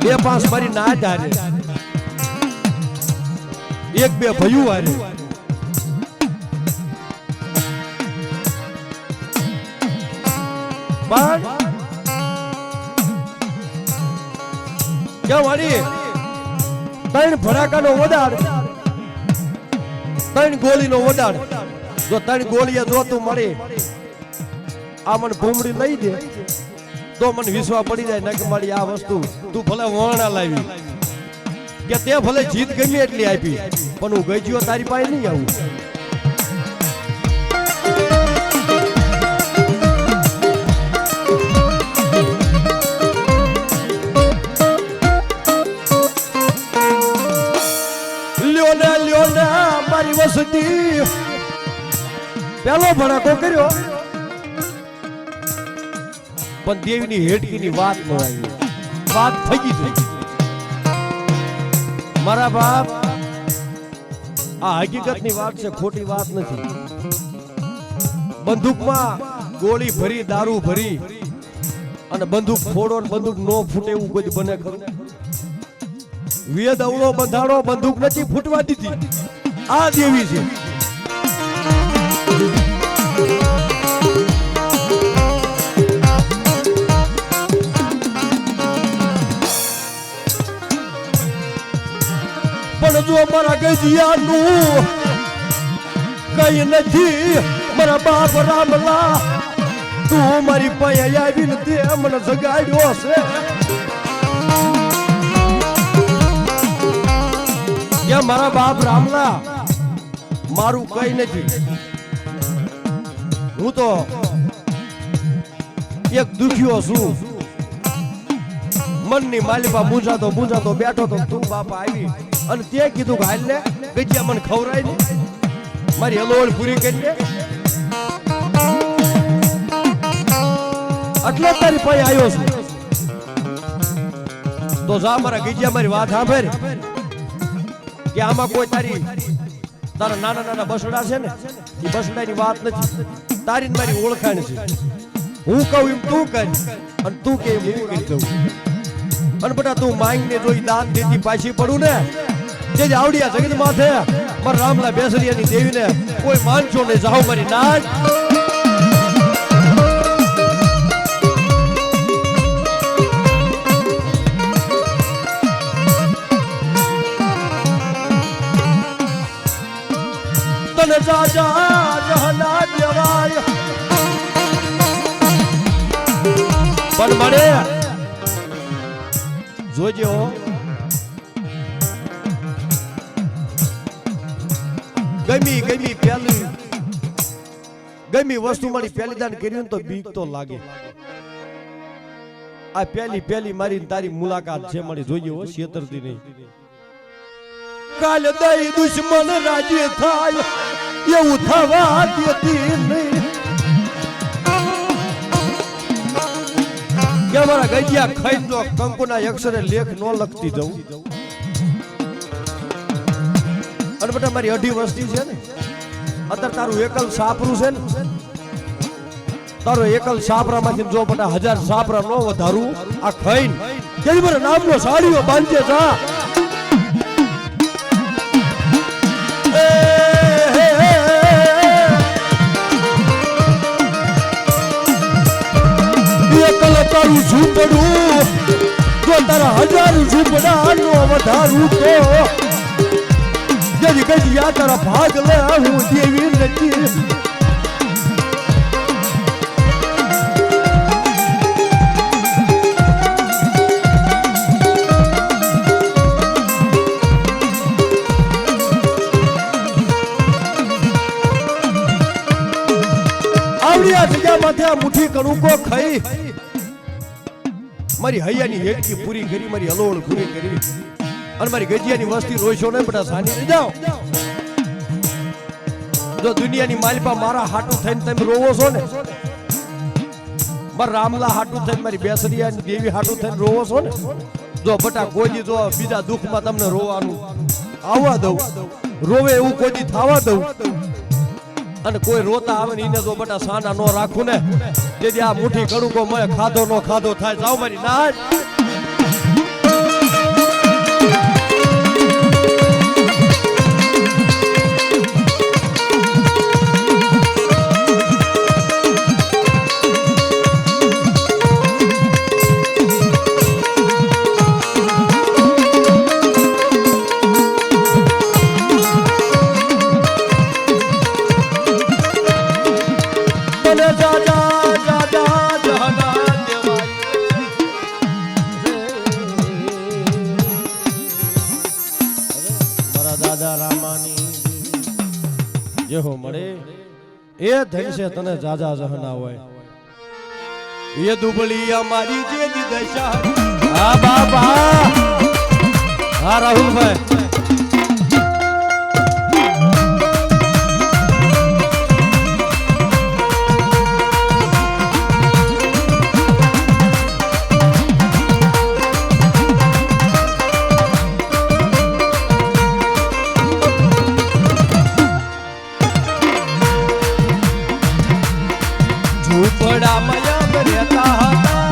2-5 મારી ના ધારે 1-2 ભયું હારે પણ ક્યાં વાળી 3 ભડાકાનો વડાડ 3 ગોળીનો વડાડ. જો 3 ગોળીએ જો તું મળે આ મને ભૂમડી લઈ દે તો મને વિશ્વાસ પડી જાય ને કે મારી આ વસ્તુ તું ભલે વણા લાવી કે તે ભલે જીત ગમે એટલી આપી પણ હું ગઈ ગયો તારી પાસે નહીં આવું. લ્યો ને મારી વસતી પેલો ભડાકો કર્યો પણ દેવીની હેડકીની વાત ન આવી. વાત થઈ ગઈ. મારા બાપ આ હકીકતની વાત છે, ખોટી વાત નથી. બંદૂકમાં ગોળી ભરી, દારૂ ભરી અને બંદૂક ફોડો ને બંદૂક નો ફૂટે એવું કોઈ બને ખરું? વેદ અવળો બંધાણો, બંદૂક નથી ફૂટવા દીધી. આ દેવી છે. પણ જો મારા ગજિયાનું કઈ નથી, મારા બાપ રામલા તું મારી પાસે આવીને તે મને જગાડ્યો છે. કે મારા બાપ રામલા મારું કઈ નથી. હું તો એક દુખ્યો છું. મનની માલિપા મૂંઝાતો બેઠો તો તું બાપા આવી અને તે કીધું કે હાલ ને ગજિયા મને ખવરાય ને મારી હલોળ પૂરી કરી દે. એટલે તારી પાસે આવ્યો છું. તો જા મારા ગજિયા મારી વાત સાંભળ કે આમાં કોઈ તારા નાના બસડા છે ને એ બસડાની વાત નથી. તારી ને મારી ઓળખાણ છે. હું કહું એમ તું કર અને તું કે એમ હું કરી દઉં. અને બેટા તું માંગને જોઈ દાન દેતી પાછી પડું ને જે આવડિયા જગત માથે મારા રામલા બેસરિયાની દેવીને કોઈ માનશો નહીં. જાઓ મારી નાચ. તને જાજા જહના દેવાય પણ મળે જોજો. ગમી વસ્તુ મારી પહેલી દાન કર્યું તો બીક તો લાગે. આ પહેલી મારી તારી મુલાકાત છે મારી. જોજો છેતરતી નહીં. કાલ દઈ દુશ્મન રાજી થાય એવું થવા દેતી નહીં. કે મારા ગજિયા ખાઈ દો કંકુના અક્ષરે લેખ નો લખતી જવું. અને બેટા મારી અઢી વસ્તી છે ને અત્યારે તારું એકલ સાપરું છે ને તારો એકલ સાપરામાંથી જો બેટા 1000 સાપરા નો વધારું આ ખાઈને કેવી મારા નામનો સાડીઓ બાંધે જા. એકલ તારું ઝૂંપડું જો તારા 1000 ઝૂંપડા નો વધારું તો જેની ગજિયા તારા ભાગ લે હું દેવી નથી. આવડિયા જગ્યામાંથી આ મુઠ્ઠી કણુકો ખાઈ મારી હૈયાની હેડકી પૂરી કરી, મારી હલોળ પૂરી કરી અને મારી ગજિયાની વસ્તી રોઈશો ને બધા સાની જાઓ. જો દુનિયાની માલિપા મારા હાટું થઈને તમે રોવો છો ને, મારા રામલા હાટું થઈને મારી બેસરિયાની દેવી હાટું થઈને રોવો છો ને, જો બટા કોઈ જો બીજા દુઃખમાં તમને રોવાનું આવવા દઉં, રોવે એવું કોઈ થવા દઉં અને કોઈ રોતા આવે ને એને જો બટા સાના નો રાખું ને તેથી આ મુઠ્ઠી કણુકો મને ખાધો નો ખાધો થાય. જાઓ મારી નાચ. જેહો મળે એ ધન છે તને જાજા જહના હોય. એ દુબળી અમારી જે દશા. હા બાબા હા રાહુલભાઈ ઝૂંપડામાં રહેતા હતા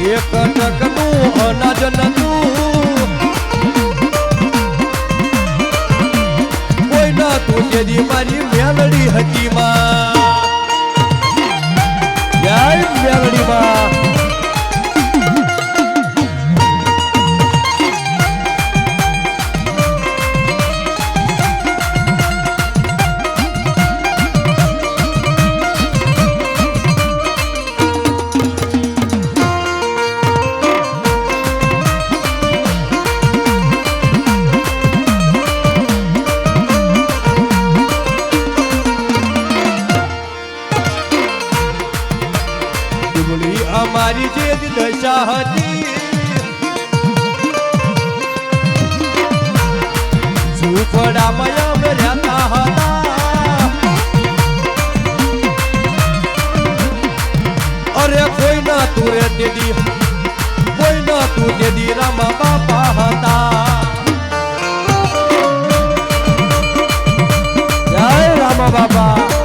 એક ટકનું અનાજ નતું કોઈ નતું તેથી મારી મેલડી હતી માં જય મેલડી માં અમારી જે દશા હતી ઝૂંપડામાં અમે રહેતા હતા અરે કોઈ ના તું રે દીદી કોઈ ના તું દીદી રામા બાપા હતા જય રામા બાપા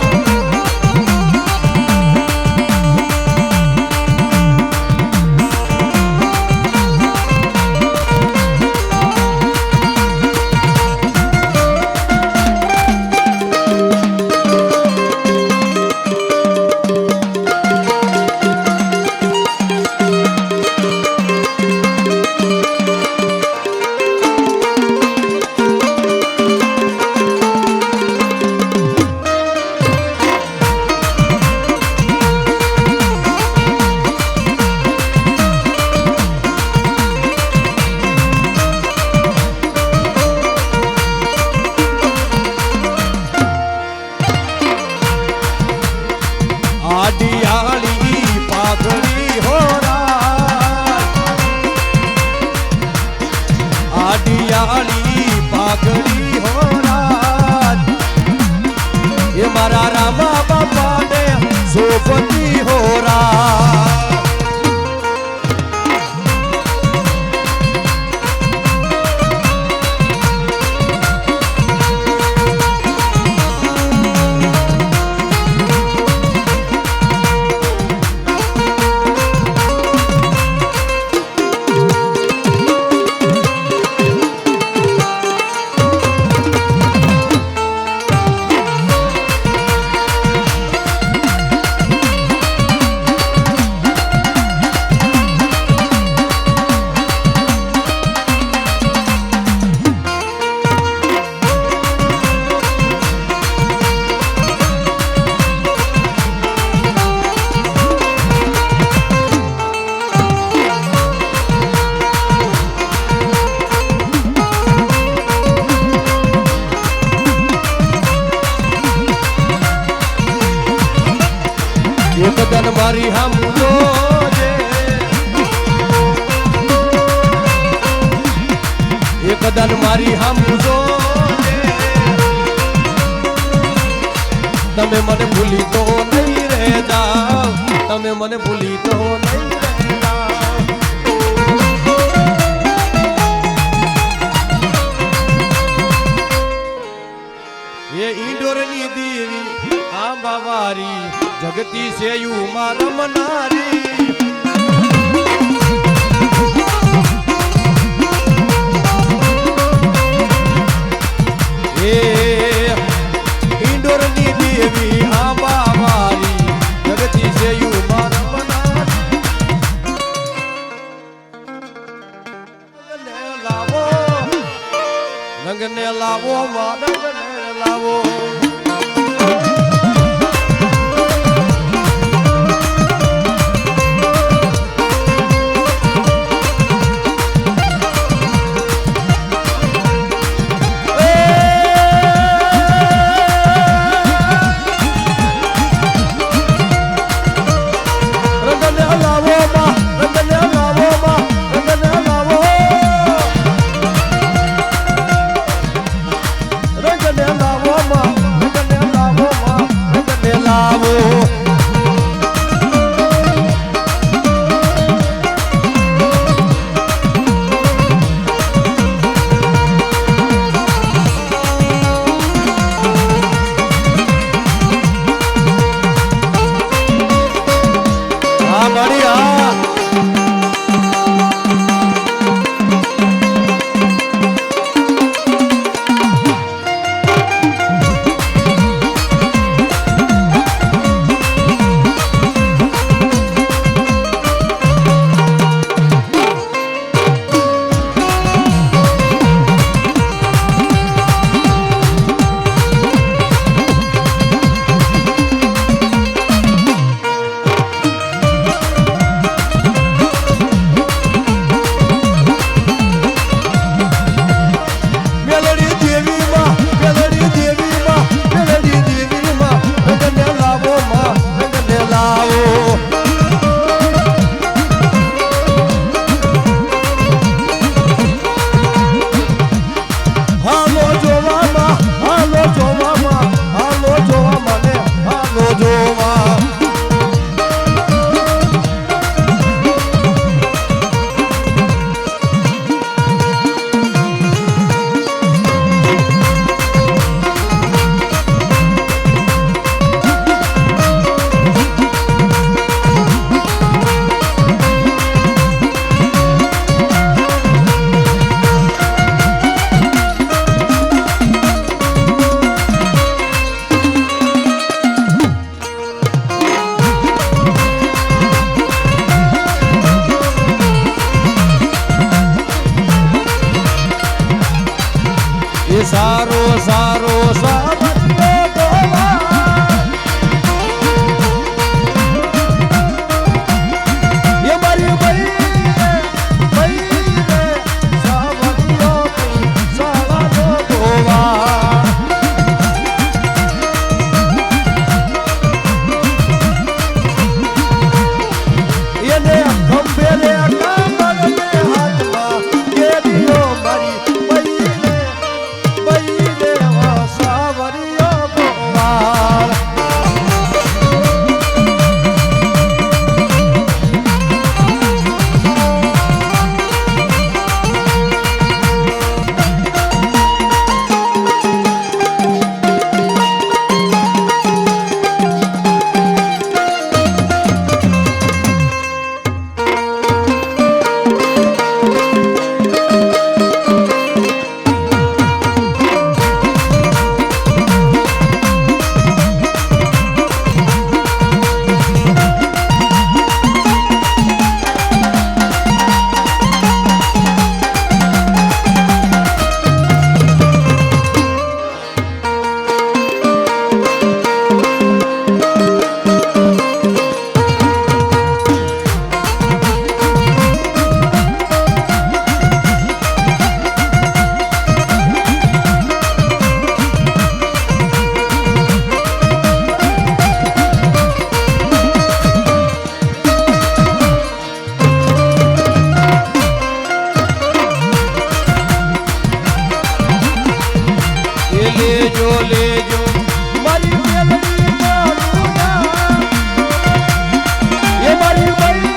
આડિયાળી પાઘડી હોરા આડિયાળી પાઘડી હોરા એ મારા રામા બાપાને સોપતી હોરા એકદન મારી હમ જોજે એકદન મારી હમ જોજે તમે મને ભૂલી તો નહીં રહેતા તમે મને ભૂલી તો નહીં રહેતા એ ઈંડોરની દેવી આંબાવારી જગતી છે યુમાં રમનારી એ ઈંડોરની દેવી આંબાવારી જગતી છે યુમાં રમનારી રંગને લાવો માં રંગને લાવો રંગને લાવો માં એ સારો સારો સાવરિયો ગોવાળ એ મારી ભાઈ સાવરિયો સાવાનો ગોવાળ એને ખંભે રે કામળને હાથમાં કેરીઓ મારી બઈને સાવરિયો ગોવાળ લેજો લેજો મારી મેલડી મારુના એ મારી ભાઈ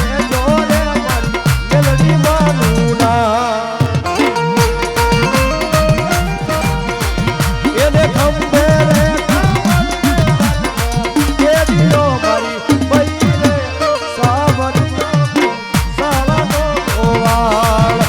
લેજો રે મારી મેલડી મારુના એને ખંભે રે કેરીઓ મારી ભાઈ સાવરિયો સાવાનો ગોવાળ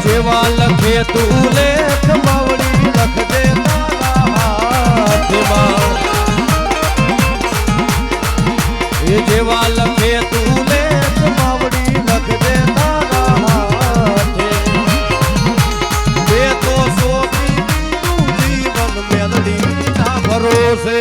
જેવા લખે તું લેખ માવડી લખ દે તારા હાથમાં એ જેવા લખે તું લેખ માવડી લખ દે તારા હાથે બે તો સોપી તું જીવન મેલડી ના ભરોસે